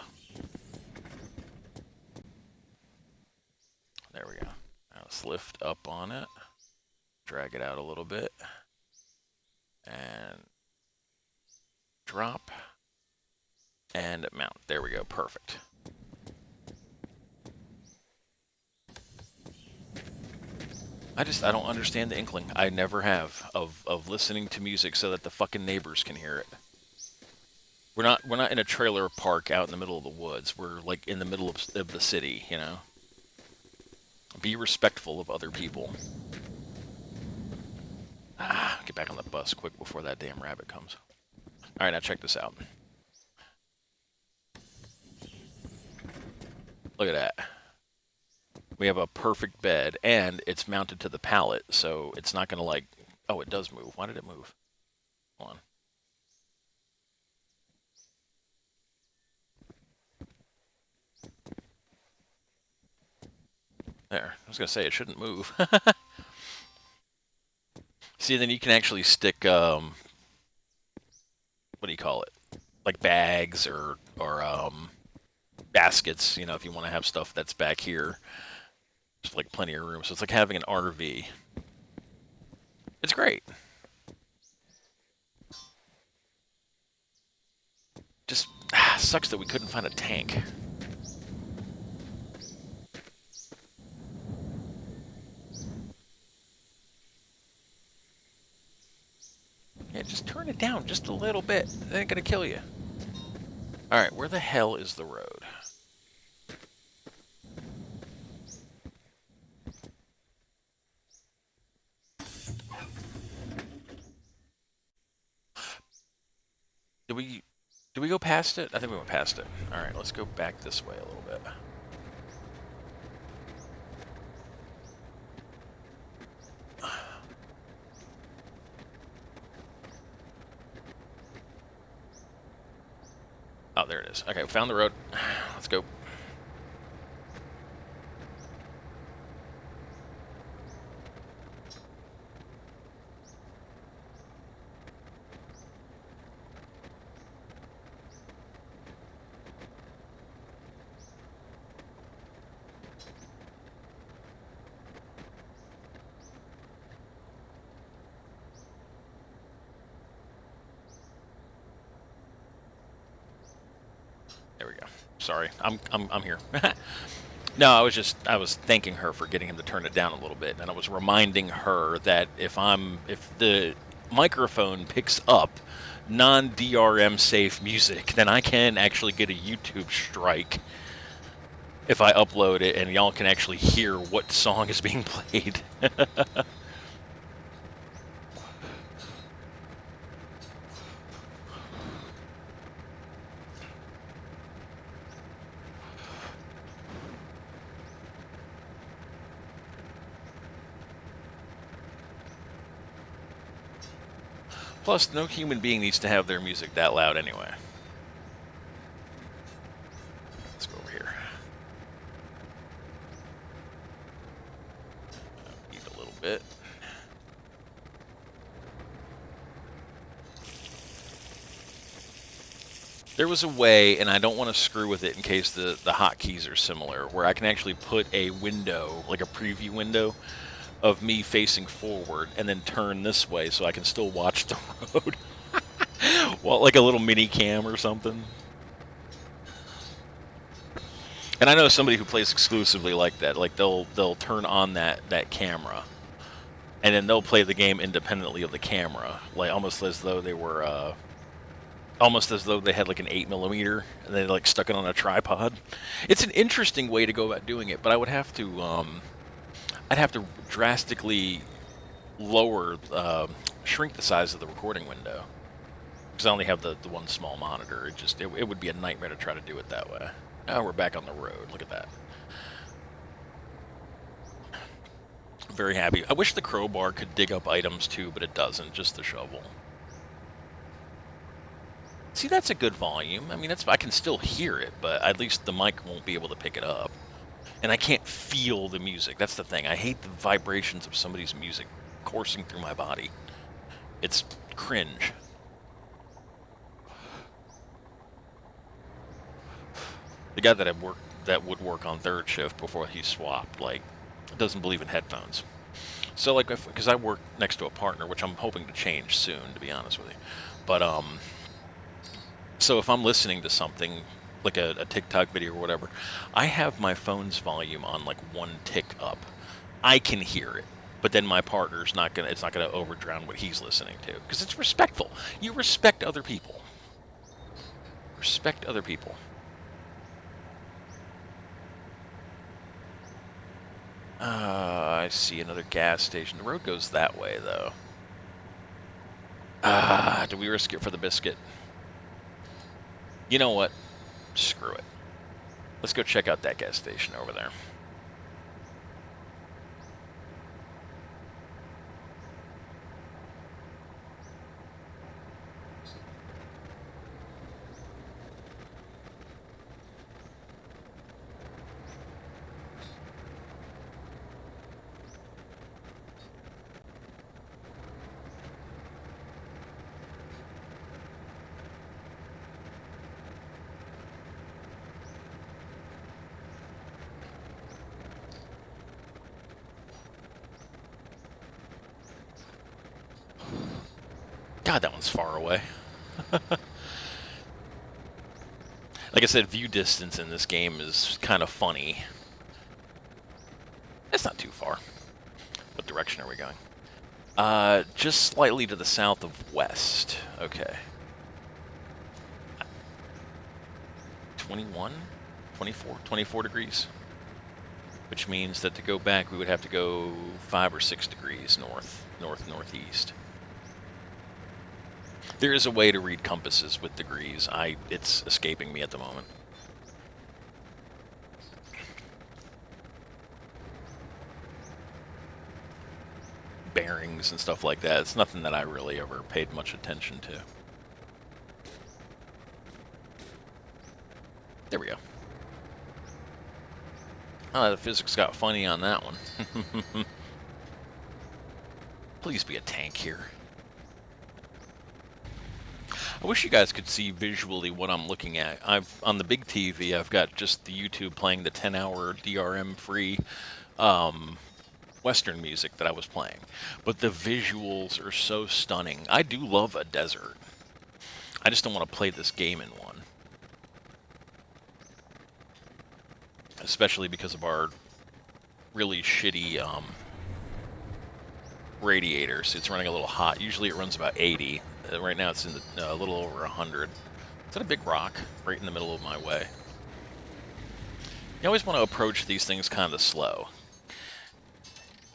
Speaker 1: There we go. Now let's lift up on it. Drag it out a little bit. And drop. And mount. There we go. Perfect. I don't understand the inkling. I never have of listening to music so that the fucking neighbors can hear it. We're not in a trailer park out in the middle of the woods. We're like in the middle of the city, you know. Be respectful of other people. Get back on the bus quick before that damn rabbit comes. All right, now check this out. Look at that. We have a perfect bed, and it's mounted to the pallet, so it's not going to like... Oh, it does move. Why did it move? Hold on. There. I was going to say, it shouldn't move. See, then you can actually stick, what do you call it? Like bags or baskets, you know, if you want to have stuff that's back here. There's like plenty of room. So it's like having an RV. It's great. Just sucks that we couldn't find a tank. Yeah, just turn it down just a little bit. It ain't gonna kill you. Alright, where the hell is the road? Did we go past it? I think we went past it. Alright, let's go back this way a little bit. Oh, there it is. Okay, we found the road. Let's go. There we go. Sorry, I'm here. No, I was thanking her for getting him to turn it down a little bit, and I was reminding her that if the microphone picks up non-DRM safe music, then I can actually get a YouTube strike if I upload it, and y'all can actually hear what song is being played. Plus, no human being needs to have their music that loud anyway. Let's go over here. Eat a little bit. There was a way, and I don't want to screw with it in case the hotkeys are similar, where I can actually put a window, like a preview window, of me facing forward and then turn this way so I can still watch the road. Well, like a little mini cam or something. And I know somebody who plays exclusively like that. Like they'll turn on that camera, and then they'll play the game independently of the camera, like almost as though they were almost as though they had like an 8mm and they like stuck it on a tripod. It's an interesting way to go about doing it, but I would have to I'd have to drastically lower shrink the size of the recording window because I only have the one small monitor. It would be a nightmare to try to do it that way. Oh, we're back on the road. Look at that. Very happy. I wish the crowbar could dig up items too, but it doesn't. Just the shovel. See, that's a good volume. I mean, I can still hear it, but at least the mic won't be able to pick it up. And I can't feel the music. That's the thing. I hate the vibrations of somebody's music coursing through my body. It's cringe. The guy that would work on third shift before he swapped, like, doesn't believe in headphones. So, like, because I work next to a partner, which I'm hoping to change soon, to be honest with you. But so if I'm listening to something like a TikTok video or whatever, I have my phone's volume on like one tick up. I can hear it, but then my partner's not gonna. It's not gonna overdrown what he's listening to because it's respectful. You respect other people. Respect other people. I see another gas station. The road goes that way though. Do we risk it for the biscuit? You know what? Screw it. Let's go check out that gas station over there. God, that one's far away. Like I said, view distance in this game is kind of funny. It's not too far. What direction are we going? Just slightly to the south of west. Okay. 21? 24? 24 degrees. Which means that to go back, we would have to go 5 or 6 degrees northeast. There is a way to read compasses with degrees. It's escaping me at the moment. Bearings and stuff like that. It's nothing that I really ever paid much attention to. There we go. Oh, the physics got funny on that one. Please be a tank here. I wish you guys could see visually what I'm looking at. On the big TV, I've got just the YouTube playing the 10-hour DRM-free Western music that I was playing. But the visuals are so stunning. I do love a desert. I just don't want to play this game in one. Especially because of our really shitty radiators. It's running a little hot. Usually it runs about 80. Right now it's in a little over 100. Is that a big rock right in the middle of my way? You always want to approach these things kind of slow.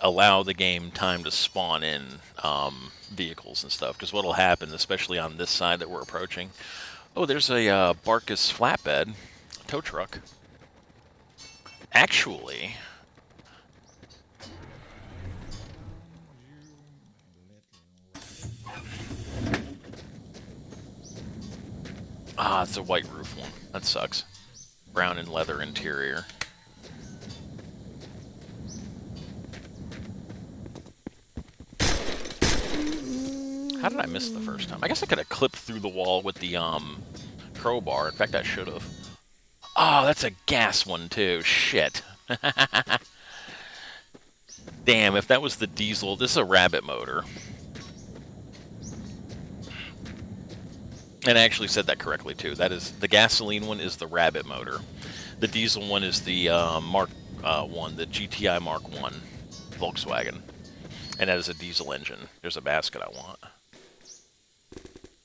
Speaker 1: Allow the game time to spawn in vehicles and stuff. Because what'll happen, especially on this side that we're approaching... Oh, there's a Barkus flatbed tow truck. Actually... Ah, it's a white roof one. That sucks. Brown and leather interior. How did I miss the first time? I guess I could have clipped through the wall with the crowbar. In fact, I should have. Oh, that's a gas one too. Shit. Damn, if that was the diesel, this is a rabbit motor. And I actually said that correctly too. That is the gasoline one is the rabbit motor. The diesel one is the Mark 1, the GTI Mark 1 Volkswagen. And that is a diesel engine. There's a basket I want.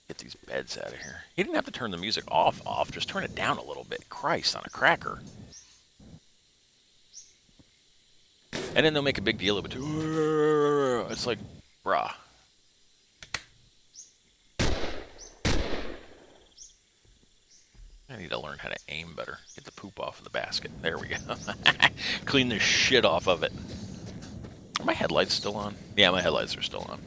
Speaker 1: Get these beds out of here. You didn't have to turn the music off. Just turn it down a little bit. Christ on a cracker. And then they'll make a big deal of it too. It's like, bruh. I need to learn how to aim better. Get the poop off of the basket. There we go. Clean the shit off of it. Are my headlights still on? Yeah, my headlights are still on.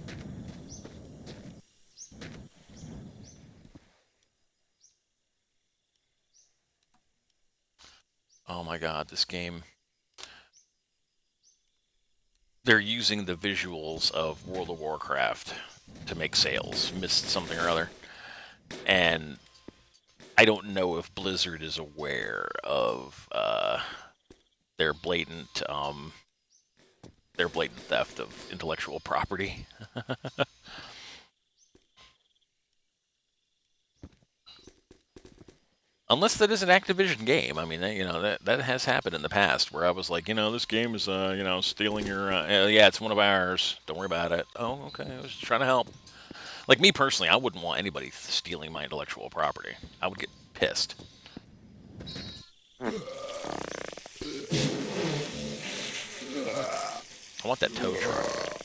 Speaker 1: Oh my god, this game. They're using the visuals of World of Warcraft to make sales. Missed something or other. And I don't know if Blizzard is aware of their blatant theft of intellectual property. Unless that is an Activision game. I mean, you know, that has happened in the past where I was like, you know, this game is, you know, stealing your, yeah, it's one of ours. Don't worry about it. Oh, okay. I was just trying to help. Like me personally, I wouldn't want anybody stealing my intellectual property. I would get pissed. I want that tow truck.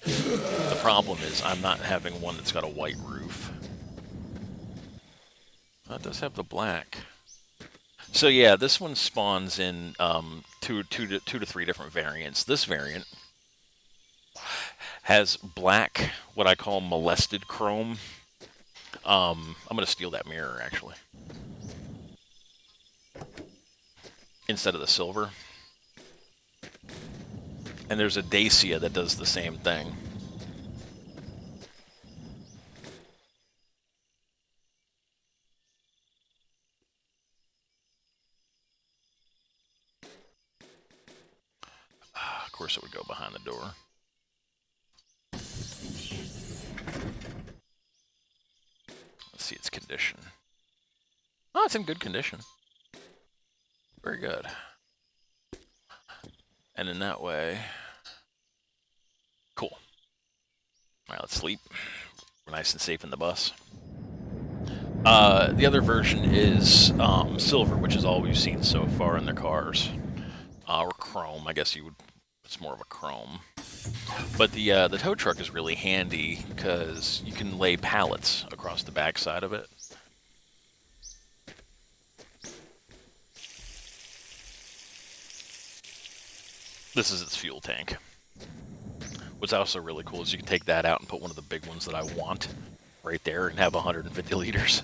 Speaker 1: The problem is I'm not having one that's got a white roof. That does have the black. So yeah, this one spawns in two to three different variants. This variant has black, what I call molested chrome. I'm gonna steal that mirror actually, instead of the silver. And there's a Dacia that does the same thing. Of course, it would go behind the door. Let's see its condition. Oh, it's in good condition. Very good. And in that way, cool. All right, let's sleep. We're nice and safe in the bus. The other version is silver, which is all we've seen so far in the cars. Or chrome, I guess you would. It's more of a chrome. But the tow truck is really handy because you can lay pallets across the backside of it. This is its fuel tank. What's also really cool is you can take that out and put one of the big ones that I want right there and have 150 liters.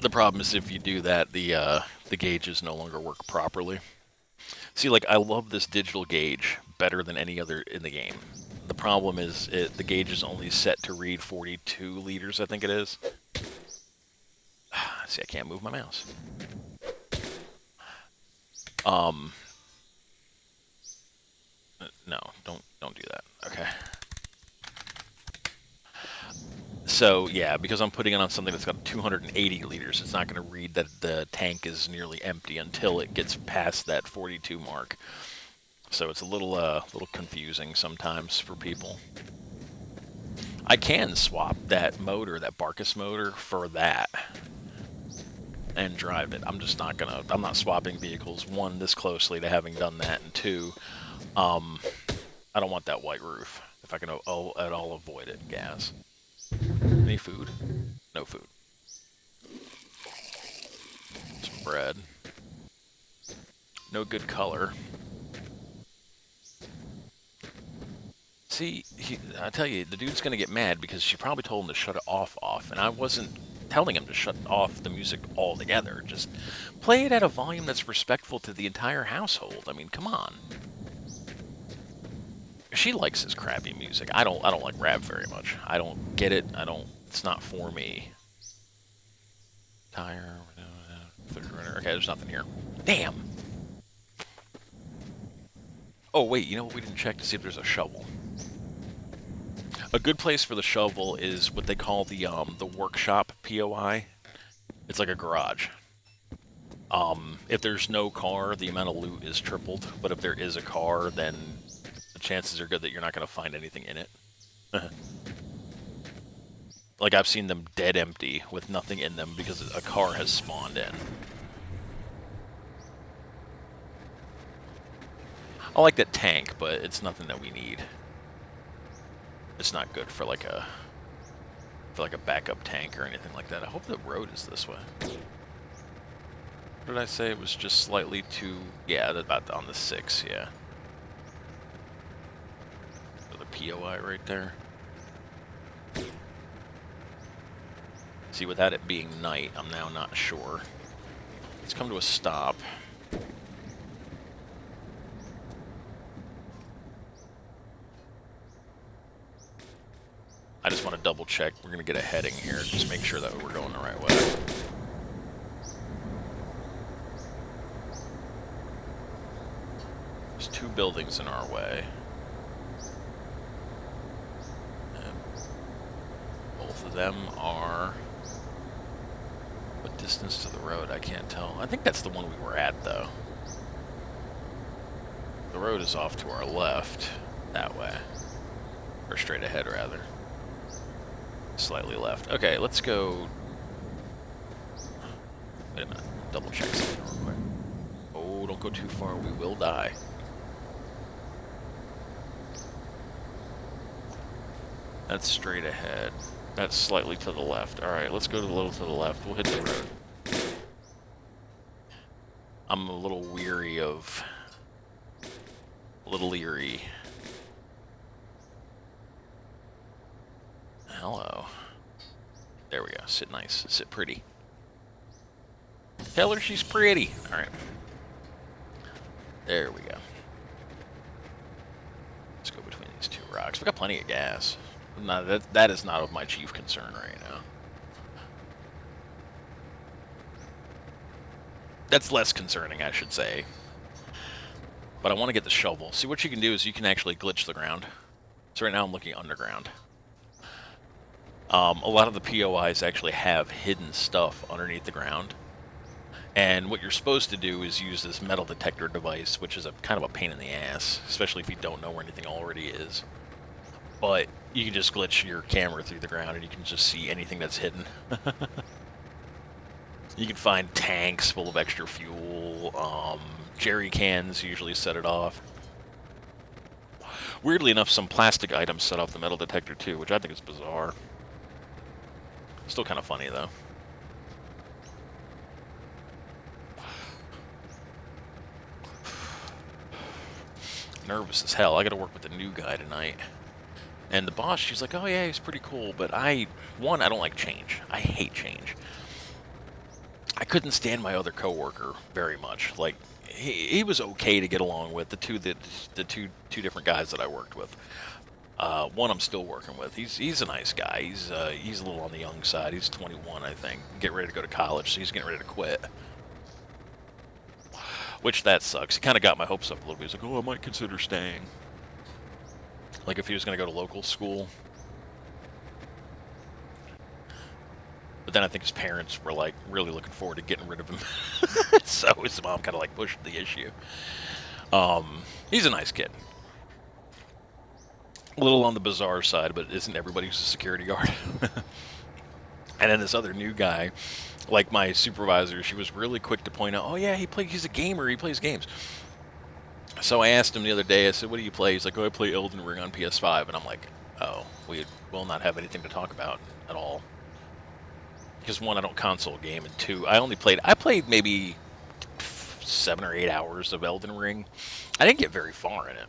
Speaker 1: The problem is if you do that, the gauges no longer work properly. See, like, I love this digital gauge better than any other in the game. The problem is the gauge is only set to read 42 liters, I think it is. See, I can't move my mouse. No, don't do that. Okay. So, yeah, because I'm putting it on something that's got 280 liters, it's not going to read that the tank is nearly empty until it gets past that 42 mark. So it's a little confusing sometimes for people. I can swap that motor, that Barkus motor, for that and drive it. I'm just not gonna. I'm not swapping vehicles. One, this closely to having done that, and two, I don't want that white roof. If I can at all avoid it, gas. Any food? No food. Some bread. No good color. See, I tell you, the dude's gonna get mad because she probably told him to shut it off, and I wasn't telling him to shut off the music altogether. Just play it at a volume that's respectful to the entire household. I mean, come on. She likes his crappy music. I don't like rap very much. I don't get it. It's not for me. Tire. Third runner. Okay, there's nothing here. Damn. Oh wait, you know what? We didn't check to see if there's a shovel. A good place for the shovel is what they call the workshop POI. It's like a garage. If there's no car, the amount of loot is tripled. But if there is a car, then the chances are good that you're not going to find anything in it. Like, I've seen them dead empty with nothing in them because a car has spawned in. I like that tank, but it's nothing that we need. It's not good for like a backup tank or anything like that. I hope the road is this way. What did I say? It was just slightly too... Yeah, about on the 6, yeah. So the POI right there. See, without it being night, I'm now not sure. Let's come to a stop. I just want to double check. We're going to get a heading here. Just make sure that we're going the right way. There's 2 buildings in our way. And both of them are... What distance to the road? I can't tell. I think that's the one we were at, though. The road is off to our left. That way. Or straight ahead, rather. Slightly left. Okay, let's go... Wait a minute. Double check something real quick. Oh, don't go too far. We will die. That's straight ahead. That's slightly to the left. Alright, let's go to a little to the left. We'll hit the road. I'm a little weary of... A little leery. Hello. There we go. Sit nice. Sit pretty. Tell her she's pretty. Alright. There we go. Let's go between these 2 rocks. We got plenty of gas. No, that is not of my chief concern right now. That's less concerning, I should say. But I want to get the shovel. See, what you can do is you can actually glitch the ground. So right now I'm looking underground. A lot of the POIs actually have hidden stuff underneath the ground. And what you're supposed to do is use this metal detector device, which is a kind of a pain in the ass, especially if you don't know where anything already is. But you can just glitch your camera through the ground and you can just see anything that's hidden. You can find tanks full of extra fuel, jerry cans usually set it off. Weirdly enough, some plastic items set off the metal detector too, which I think is bizarre. Still kind of funny though. Nervous as hell. I gotta work with the new guy tonight. And the boss, she's like, oh yeah, he's pretty cool, but I don't like change. I hate change. I couldn't stand my other coworker very much. Like, he was okay to get along with, the two different guys that I worked with. One I'm still working with. He's a nice guy. He's a little on the young side. He's 21, I think. Getting ready to go to college, so he's getting ready to quit. Which, that sucks. He kind of got my hopes up a little bit. He's like, oh, I might consider staying. Like, if he was going to go to local school. But then I think his parents were, like, really looking forward to getting rid of him. So his mom kind of, like, pushed the issue. He's a nice kid. A little on the bizarre side, but isn't everybody who's a security guard? And then this other new guy, like my supervisor, she was really quick to point out, oh yeah, he's a gamer, he plays games. So I asked him the other day, I said, what do you play? He's like, oh, I play Elden Ring on PS5. And I'm like, oh, we will not have anything to talk about at all. Because 1, I don't console game, and 2, I played maybe 7 or 8 hours of Elden Ring. I didn't get very far in it.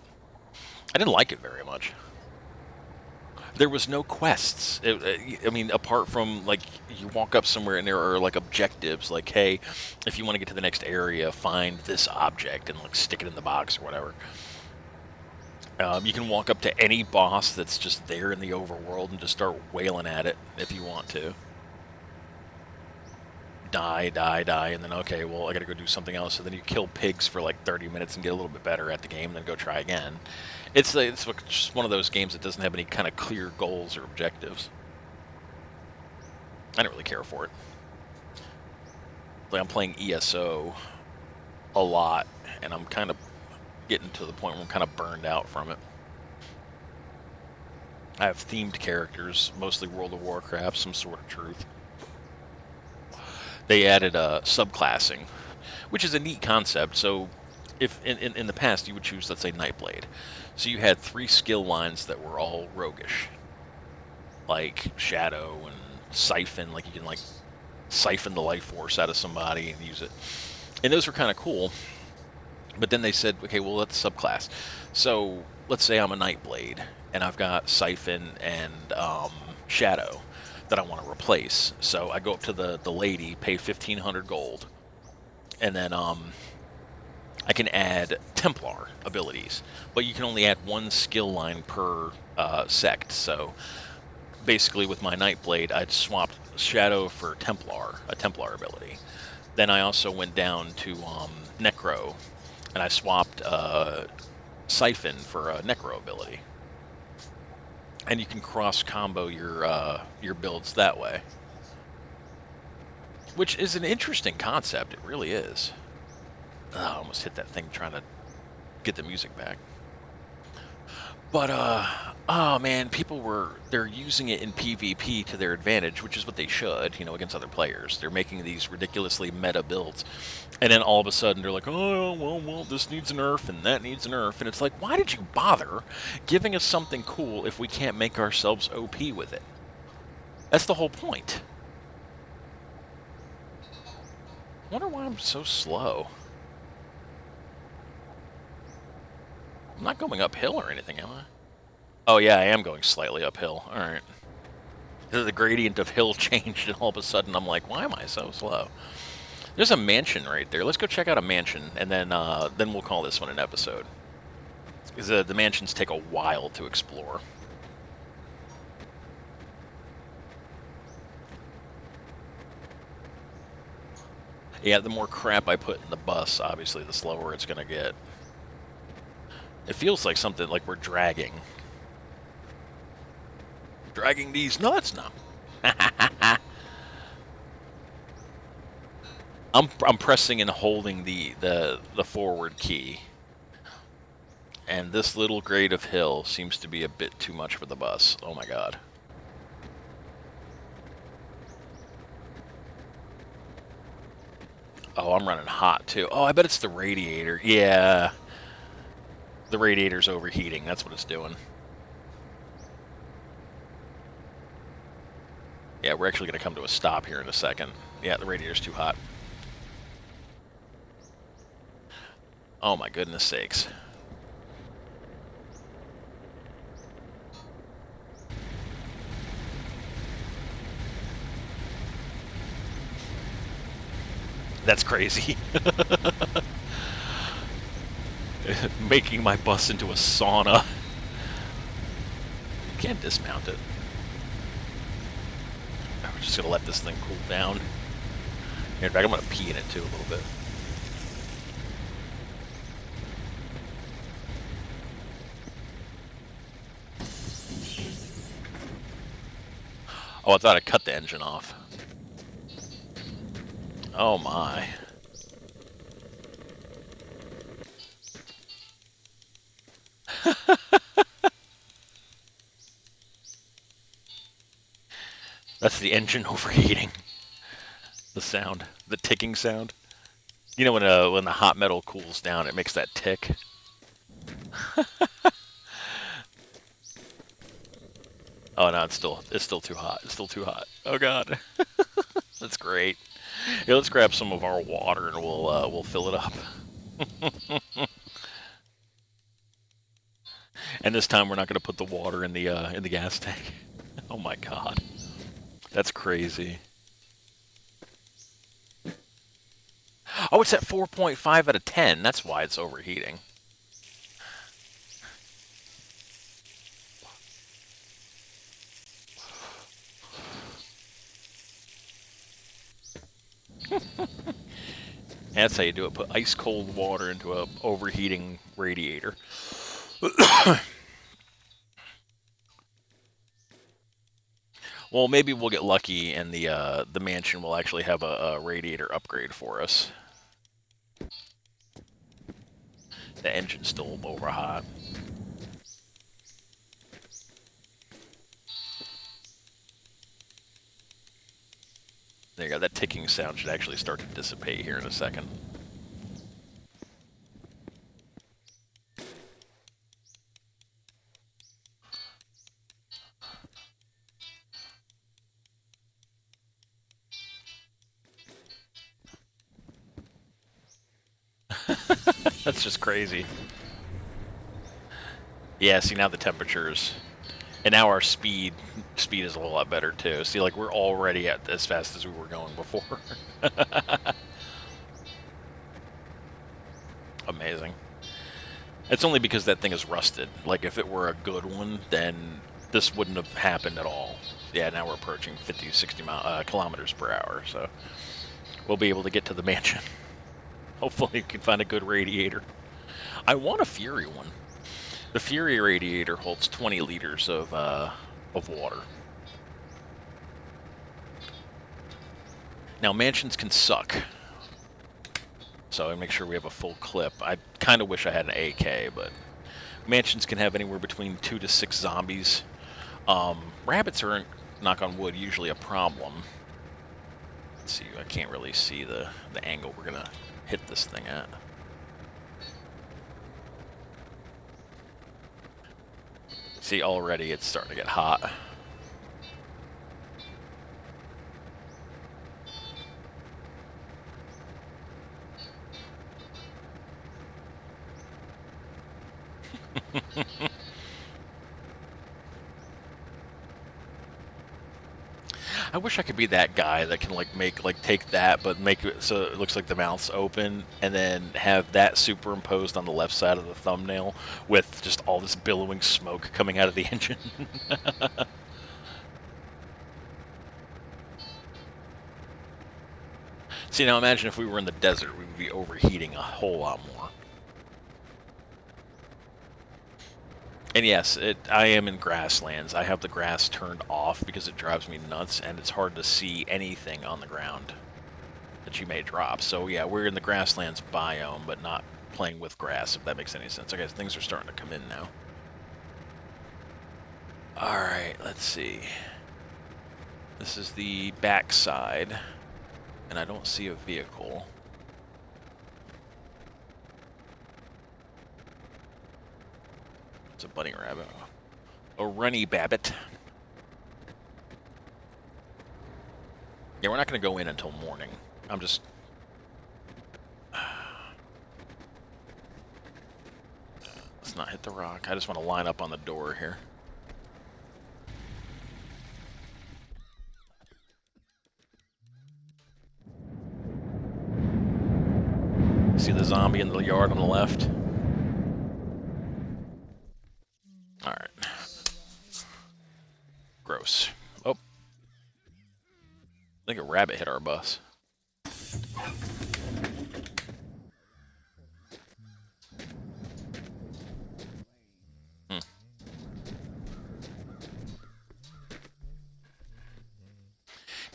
Speaker 1: I didn't like it very much. There was no quests. I mean, apart from, like, you walk up somewhere and there are, like, objectives. Like, hey, if you want to get to the next area, find this object and, like, stick it in the box or whatever. You can walk up to any boss that's just there in the overworld and just start wailing at it if you want to. die, die, die, and then okay, well, I got to go do something else. And then you kill pigs for like 30 minutes and get a little bit better at the game, and then go try again. It's just one of those games that doesn't have any kind of clear goals or objectives. I don't really care for it. Like I'm playing ESO a lot, and I'm kind of getting to the point where I'm kind of burned out from it. I have themed characters, mostly World of Warcraft, some sort of truth. They added subclassing, which is a neat concept. So, if in the past you would choose, let's say, Nightblade, so you had 3 skill lines that were all roguish, like Shadow and Siphon, like you can like siphon the life force out of somebody and use it, and those were kind of cool. But then they said, okay, well, let's subclass. So let's say I'm a Nightblade, and I've got Siphon and Shadow that I want to replace. So I go up to the lady, pay 1,500 gold, and then I can add Templar abilities. But you can only add 1 skill line per sect. So basically, with my Nightblade, I'd swapped Shadow for Templar, a Templar ability. Then I also went down to Necro, and I swapped Siphon for a Necro ability. And you can cross combo your builds that way, which is an interesting concept. It really is. Oh, I almost hit that thing trying to get the music back. But oh man, they're using it in PvP to their advantage, which is what they should, against other players. They're making these ridiculously meta builds, and then all of a sudden they're like, oh well, this needs a nerf and that needs a nerf, and it's like, why did you bother giving us something cool if we can't make ourselves OP with it? That's the whole point. I wonder why I'm so slow. I'm not going uphill or anything, am I? Oh yeah, I am going slightly uphill. All right. The gradient of hill changed, and all of a sudden I'm like, why am I so slow? There's a mansion right there. Let's go check out a mansion, and then we'll call this one an episode. Because the mansions take a while to explore. Yeah, the more crap I put in the bus, obviously, the slower it's going to get. It feels like something like we're dragging. Dragging these nuts now. I'm pressing and holding the forward key. And this little grade of hill seems to be a bit too much for the bus. Oh my god. Oh, I'm running hot too. Oh, I bet it's the radiator. Yeah. The radiator's overheating. That's what it's doing. Yeah, we're actually going to come to a stop here in a second. Yeah, the radiator's too hot. Oh my goodness sakes. That's crazy. Making my bus into a sauna. You can't dismount it. We're just going to let this thing cool down. In fact, I'm going to pee in it too a little bit. Oh, I thought I cut the engine off. Oh my. That's the engine overheating. The sound, the ticking sound. You know when the hot metal cools down, it makes that tick. Oh no, it's still too hot. It's still too hot. Oh god. That's great. Yeah, let's grab some of our water and we'll fill it up. And this time we're not going to put the water in the gas tank. Oh my god. That's crazy. Oh, it's at 4.5 out of 10. That's why it's overheating. That's how you do it. Put ice cold water into a overheating radiator. Well, maybe we'll get lucky and the mansion will actually have a radiator upgrade for us. The engine's still over hot. There you go. That ticking sound should actually start to dissipate here in a second. That's just crazy. Yeah, see now the temperatures, and now our speed is a whole lot better too. See, like we're already at as fast as we were going before. Amazing. It's only because that thing is rusted. Like if it were a good one, then this wouldn't have happened at all. Yeah, now we're approaching 50, 60 kilometers per hour, so we'll be able to get to the mansion. Hopefully, we can find a good radiator. I want a Fury one. The Fury radiator holds 20 liters of water. Now, mansions can suck, so I make sure we have a full clip. I kind of wish I had an AK, but mansions can have anywhere between 2 to 6 zombies. Rabbits aren't, knock on wood, usually a problem. Let's see, I can't really see the angle we're gonna hit this thing at. See, already it's starting to get hot. I wish I could be that guy that can take that, but make it so it looks like the mouth's open, and then have that superimposed on the left side of the thumbnail with just all this billowing smoke coming out of the engine. See, now imagine if we were in the desert, we would be overheating a whole lot more. And yes, I am in grasslands. I have the grass turned off because it drives me nuts, and it's hard to see anything on the ground that you may drop. So yeah, we're in the grasslands biome, but not playing with grass, if that makes any sense. Okay, things are starting to come in now. Alright, let's see. This is the back side, and I don't see a vehicle. It's a bunny rabbit. A runny babbit. Yeah, we're not going to go in until morning. I'm just... Let's not hit the rock. I just want to line up on the door here. See the zombie in the yard on the left? Alright. Gross. Oh. I think a rabbit hit our bus.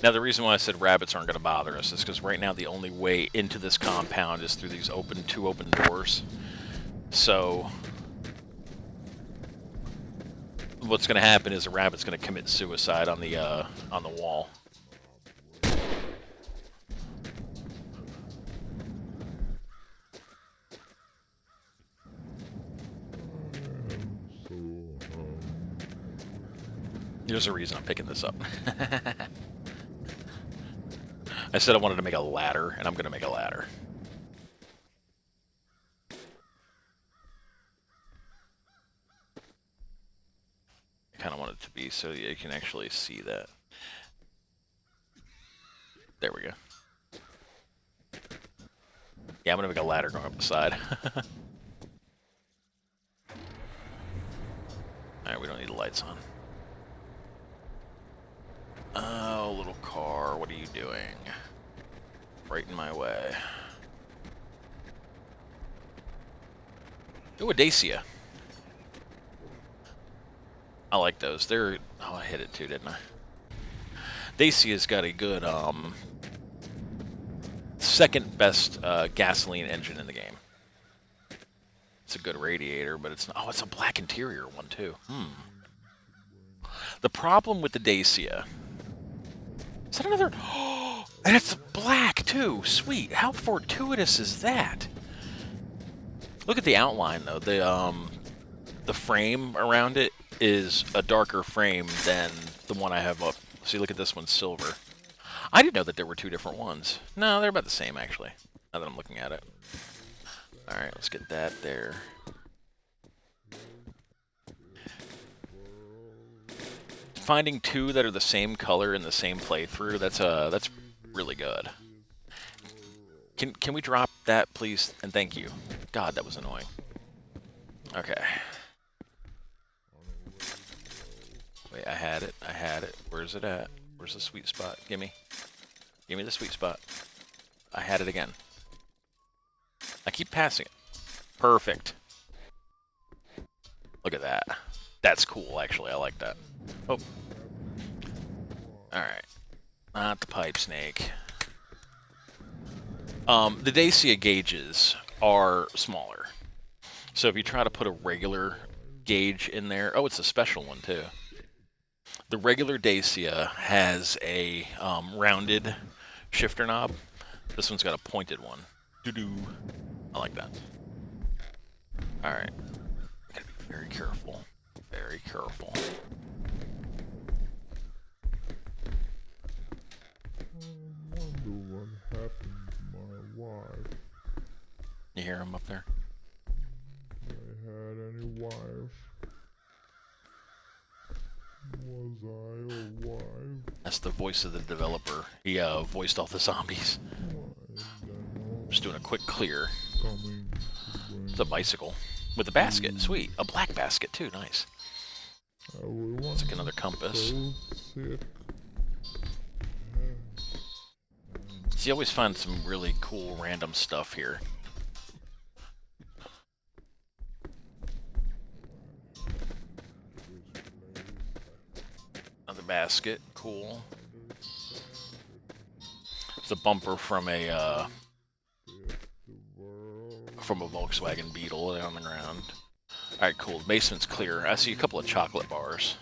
Speaker 1: Now, the reason why I said rabbits aren't going to bother us is because right now the only way into this compound is through these two open doors. So, what's going to happen is a rabbit's going to commit suicide on the wall. There's a reason I'm picking this up. I said I wanted to make a ladder, and I'm going to make a ladder. I kind of want it to be so you can actually see that. There we go. Yeah, I'm going to make a ladder going up the side. Alright, we don't need the lights on. Oh, little car, what are you doing? right in my way. Ooh, a Dacia. I like those. They're... Oh, I hit it too, didn't I? Dacia's got a good, second best gasoline engine in the game. It's a good radiator, but it's not... Oh, it's a black interior one, too. The problem with the Dacia... Is that another... Oh, and it's black, too. Sweet. How fortuitous is that? Look at the outline, though. The frame around it is a darker frame than the one I have up. See, look at this one's silver. I didn't know that there were two different ones. No, they're about the same, actually, now that I'm looking at it. Alright, let's get that there. Finding two that are the same color in the same playthrough, that's really good. Can we drop that, please? And thank you. God, that was annoying. Okay. Wait, I had it. I had it. Where's it at? Where's the sweet spot? Gimme. Gimme the sweet spot. I had it again. I keep passing it. Perfect. Look at that. That's cool, actually. I like that. Oh. Alright. Not the pipe snake. The Dacia gauges are smaller. So if you try to put a regular gauge in there... Oh, it's a special one, too. The regular Dacia has a rounded shifter knob. This one's got a pointed one. Doo-doo. I like that. Alright. Gotta be very careful. Very careful.
Speaker 2: I wonder what happened to my wife.
Speaker 1: You hear him up there?
Speaker 2: I had any wife. Was I a wife?
Speaker 1: That's the voice of the developer. He voiced all the zombies. Just doing a quick clear. It's a bicycle. With a basket. Sweet. A black basket, too. Nice. It's like another compass. So you always find some really cool random stuff here. Another basket. Cool. It's a bumper from a Volkswagen Beetle on the ground. Alright, cool. The basement's clear. I see a couple of chocolate bars.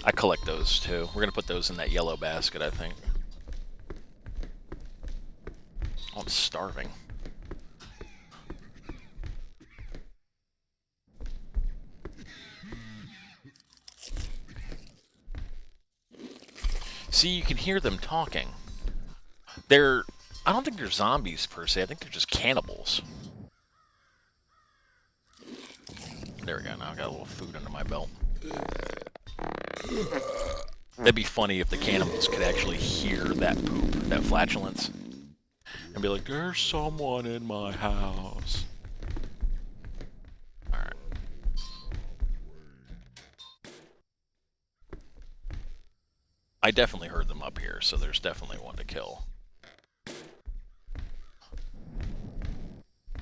Speaker 1: I collect those, too. We're gonna put those in that yellow basket, I think. Oh, I'm starving. See, you can hear them talking. I don't think they're zombies, per se. I think they're just cannibals. There we go. Now I've got a little food under my belt. That'd be funny if the cannibals could actually hear that poop, that flatulence, and be like, there's someone in my house. Alright. I definitely heard them up here, so there's definitely one to kill.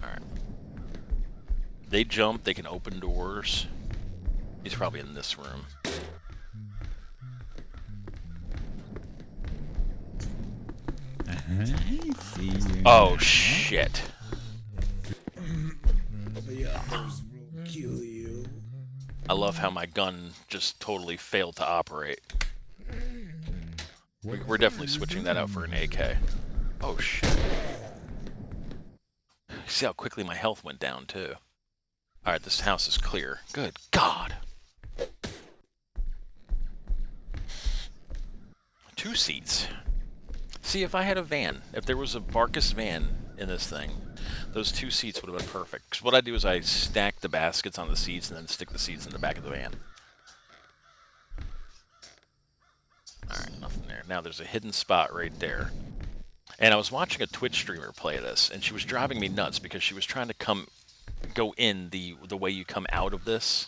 Speaker 1: Alright. They jump, they can open doors. He's probably in this room. Oh, shit. I love how my gun just totally failed to operate. We're definitely switching that out for an AK. Oh, shit. See how quickly my health went down, too. Alright, this house is clear. Good God. 2 seats. See, if I had a van, if there was a Barkus van in this thing, those 2 seats would have been perfect. Because what I do is I stack the baskets on the seats and then stick the seats in the back of the van. Alright, nothing there. Now there's a hidden spot right there. And I was watching a Twitch streamer play this, and she was driving me nuts because she was trying to go in the way you come out of this.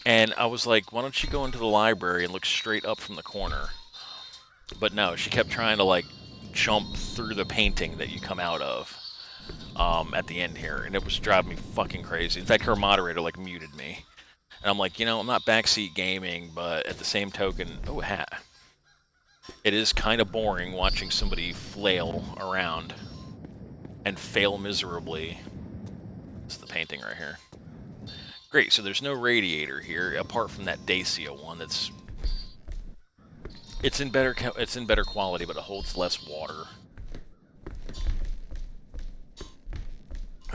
Speaker 1: And I was like, why don't you go into the library and look straight up from the corner? But no, she kept trying to, like, jump through the painting that you come out of at the end here, and it was driving me fucking crazy. In fact, her moderator like muted me, and I'm like, I'm not backseat gaming, but at the same token, oh hat, it is kind of boring watching somebody flail around and fail miserably. It's the painting right here. Great, so there's no radiator here apart from that Dacia one. It's in better quality, but it holds less water.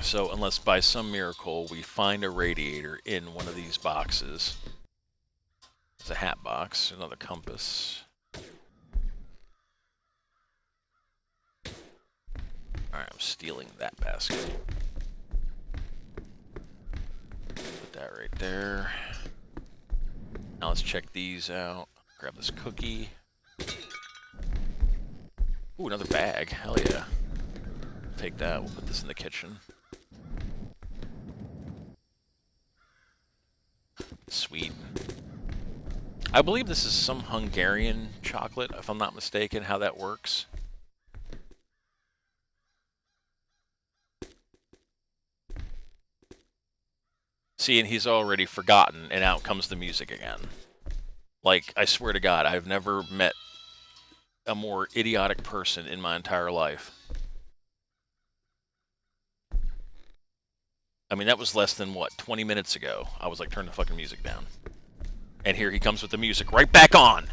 Speaker 1: So unless by some miracle we find a radiator in one of these boxes. There's a hat box, another compass. Alright, I'm stealing that basket. Put that right there. Now let's check these out. Grab this cookie. Ooh, another bag. Hell yeah. Take that. We'll put this in the kitchen. Sweet. I believe this is some Hungarian chocolate, if I'm not mistaken, how that works. See, and he's already forgotten, and out comes the music again. Like, I swear to God, I've never met a more idiotic person in my entire life. I mean, that was less than, what, 20 minutes ago. I was like, turn the fucking music down. And here he comes with the music right back on!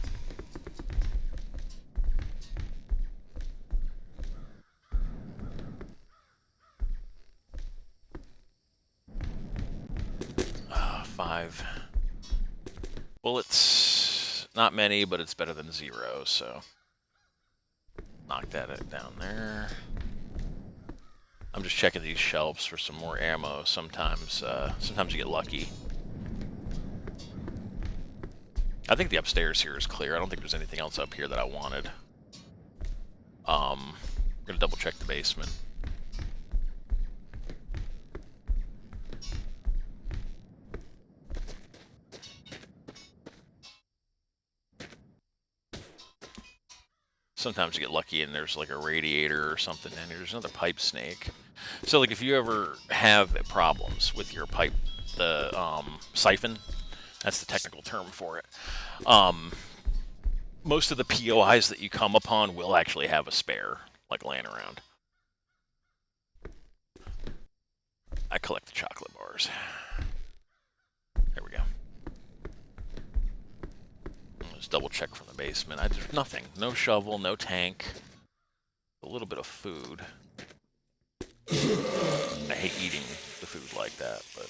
Speaker 1: Five bullets. Not many, but it's better than 0, so... Knock that down there. I'm just checking these shelves for some more ammo. Sometimes you get lucky. I think the upstairs here is clear. I don't think there's anything else up here that I wanted. I'm gonna double check the basement. Sometimes you get lucky and there's like a radiator or something in here. There's another pipe snake. So like if you ever have problems with your pipe, the siphon, that's the technical term for it. Most of the POIs that you come upon will actually have a spare, like laying around. I collect the chocolate bars. There we go. Let's double check from the basement. There's nothing. No shovel, no tank. A little bit of food. I hate eating the food like that, but...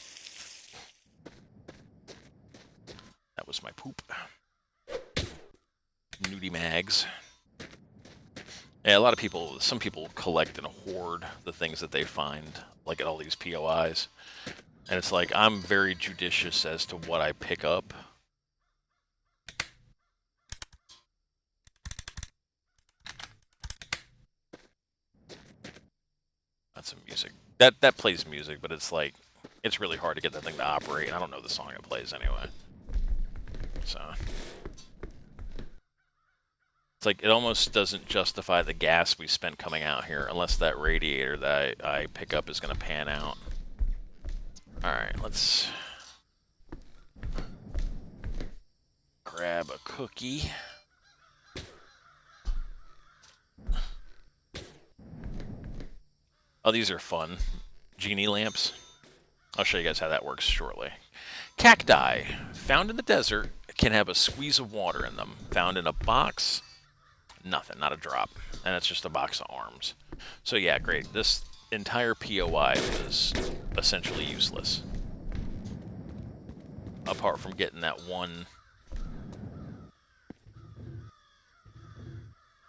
Speaker 1: That was my poop. Nudie mags. Yeah, a lot of people, some people collect and hoard the things that they find, like at all these POIs. And it's like, I'm very judicious as to what I pick up. That's some music. That plays music, but it's like, it's really hard to get that thing to operate. I don't know the song it plays anyway. So... It's like, it almost doesn't justify the gas we spent coming out here unless that radiator that I pick up is going to pan out. Alright, let's grab a cookie. Oh, these are fun. Genie lamps. I'll show you guys how that works shortly. Cacti, found in the desert, can have a squeeze of water in them. Found in a box, nothing, not a drop. And it's just a box of arms. So yeah, great. This entire POI was essentially useless. Apart from getting that one...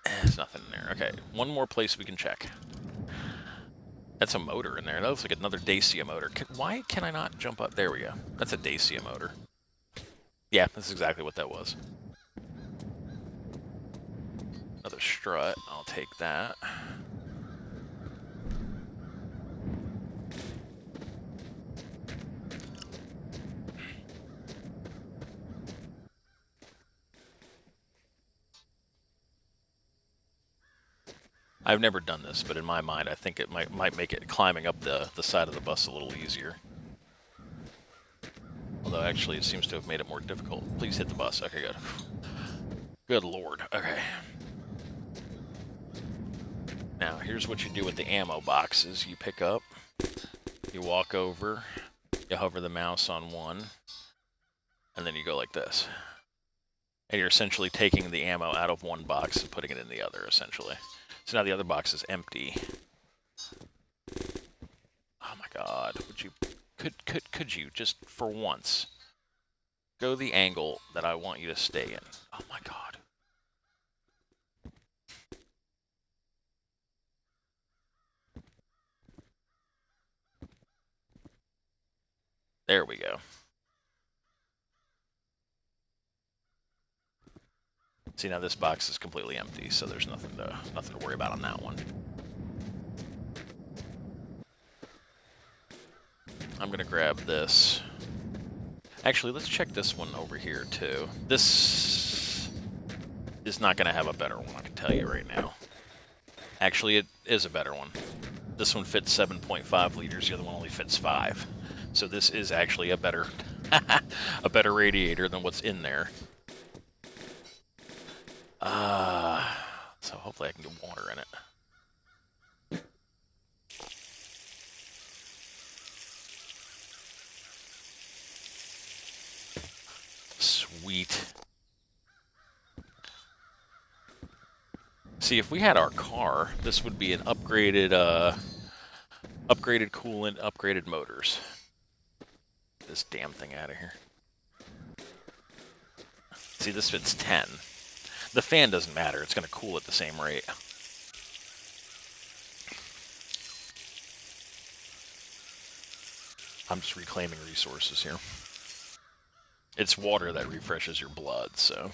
Speaker 1: There's nothing in there. Okay, one more place we can check. That's a motor in there. That looks like another Dacia motor. Why can I not jump up? There we go. That's a Dacia motor. Yeah, that's exactly what that was. Another strut. I'll take that. I've never done this, but in my mind, I think it might make it climbing up the side of the bus a little easier. Although actually, it seems to have made it more difficult. Please hit the bus. Okay, good. Good lord. Okay. Now, here's what you do with the ammo boxes. You pick up, you walk over, you hover the mouse on one, and then you go like this. And you're essentially taking the ammo out of one box and putting it in the other, essentially. So now the other box is empty. Oh my god. Would you... Could you, just for once, go the angle that I want you to stay in? Oh my god. There we go. See, now this box is completely empty, so there's nothing to worry about on that one. I'm gonna grab this. Actually, let's check this one over here too. This is not gonna have a better one, I can tell you right now. Actually, it is a better one. This one fits 7.5 liters, the other one only fits 5. So this is actually a better a better radiator than what's in there. So hopefully I can get water in it. Sweet. See, if we had our car, this would be an upgraded, upgraded coolant, upgraded motors. Get this damn thing out of here. See, this fits 10. The fan doesn't matter. It's going to cool at the same rate. I'm just reclaiming resources here. It's water that refreshes your blood, so...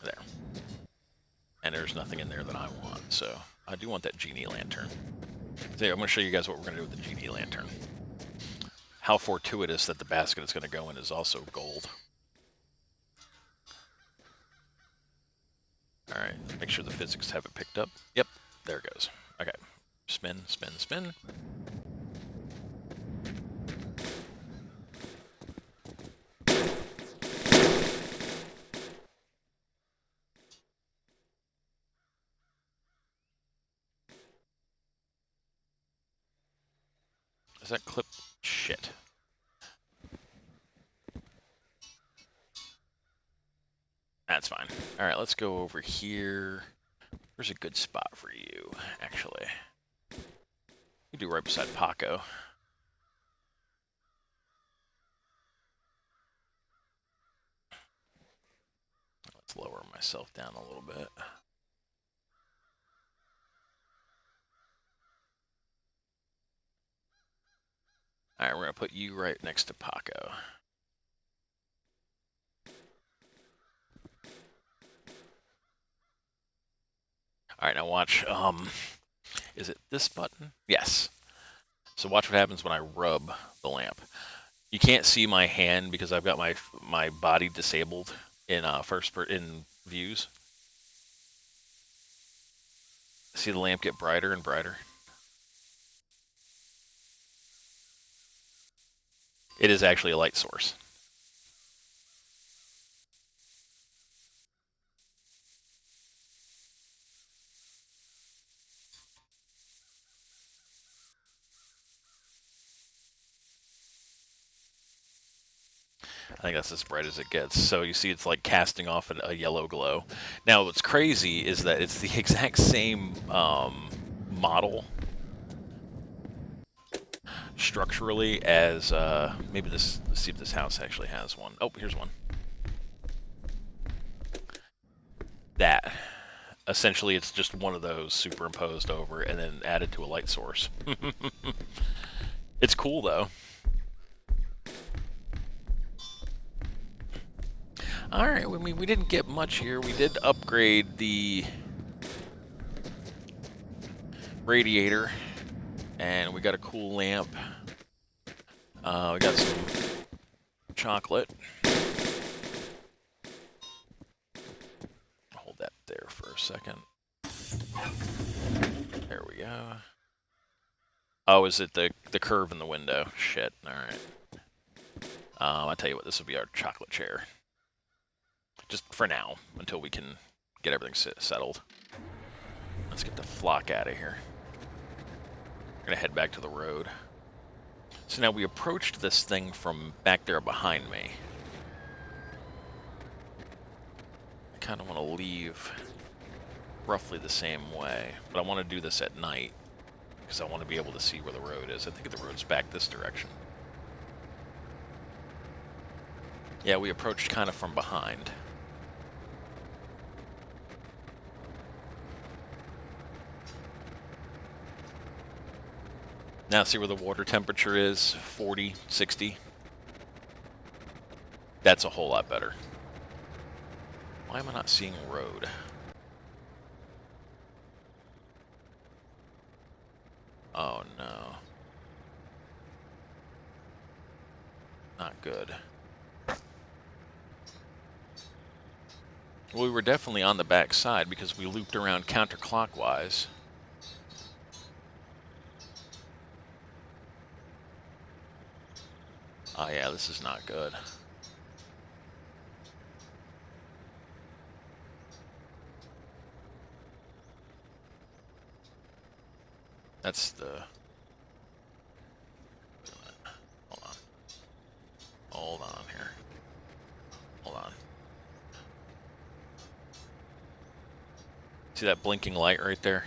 Speaker 1: There. And there's nothing in there that I want, so I do want that genie lantern. So yeah, I'm going to show you guys what we're going to do with the genie lantern. How fortuitous that the basket it's going to go in is also gold. Alright, make sure the physics have it picked up. Yep, there it goes. Okay, spin, spin, spin. Is that clip? Shit. That's fine. Alright, let's go over here. Where's a good spot for you, actually? You do right beside Paco. Let's lower myself down a little bit. Alright, we're going to put you right next to Paco. Alright, now watch, is it this button? Yes. So watch what happens when I rub the lamp. You can't see my hand because I've got my body disabled in in views. See the lamp get brighter and brighter? It is actually a light source. I think that's as bright as it gets. So you see it's like casting off a yellow glow. Now what's crazy is that it's the exact same model structurally as maybe this. Let's see if this house actually has one. Oh, here's one. That. Essentially, it's just one of those superimposed over and then added to a light source. It's cool though. Alright, I mean, we didn't get much here. We did upgrade the radiator, and we got a cool lamp. We got some chocolate. second. There we go. Oh, is it the curve in the window? Shit. All right. I'll tell you what, this will be our chocolate chair. Just for now, until we can get everything settled. Let's get the flock out of here. We're gonna head back to the road. So now we approached this thing from back there behind me. I kind of want to leave roughly the same way, but I want to do this at night because I want to be able to see where the road is. I think the road's back this direction. Yeah, we approached kind of from behind. Now see where the water temperature is, 40, 60. That's a whole lot better. Why am I not seeing road? Oh no. Not good. Well, we were definitely on the back side because we looped around counterclockwise. Oh yeah, this is not good. That's the... Hold on. Hold on here. Hold on. See that blinking light right there?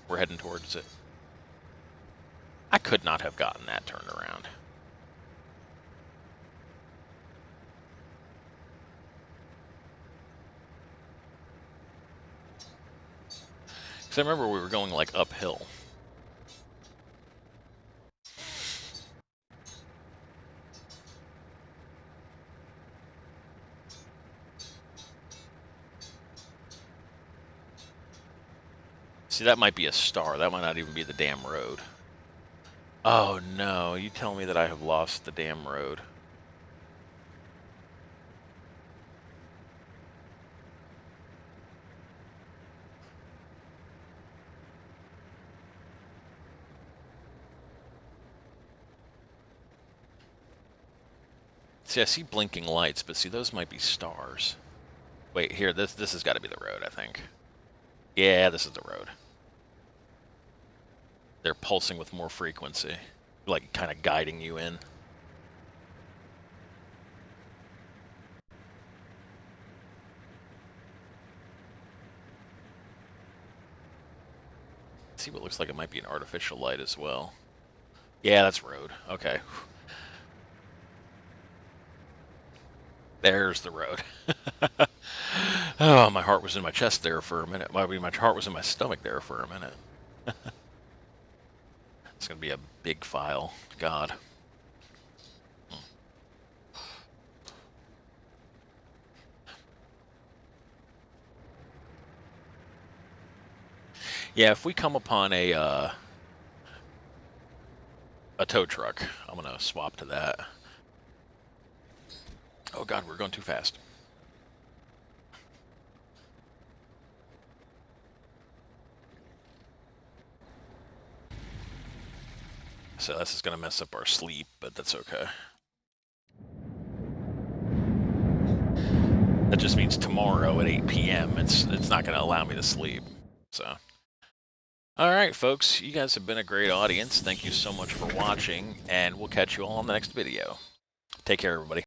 Speaker 1: We're heading towards it. I could not have gotten that turned around. Because I remember we were going like uphill. See, that might be a star. That might not even be the damn road. Oh no, you tell me that I have lost the damn road. See, I see blinking lights, but see, those might be stars. Wait, here, this has got to be the road, I think. Yeah, this is the road. They're pulsing with more frequency, like kind of guiding you in. See what looks like it might be an artificial light as well. Yeah, that's road. Okay. There's the road. Oh, my heart was in my chest there for a minute. I mean, my heart was in my stomach there for a minute. It's going to be a big file. God. Yeah, if we come upon a tow truck, I'm going to swap to that. Oh God, we're going too fast. So this is going to mess up our sleep, but that's okay. That just means tomorrow at 8 p.m. It's not going to allow me to sleep. So, all right, folks, you guys have been a great audience. Thank you so much for watching, and we'll catch you all in the next video. Take care, everybody.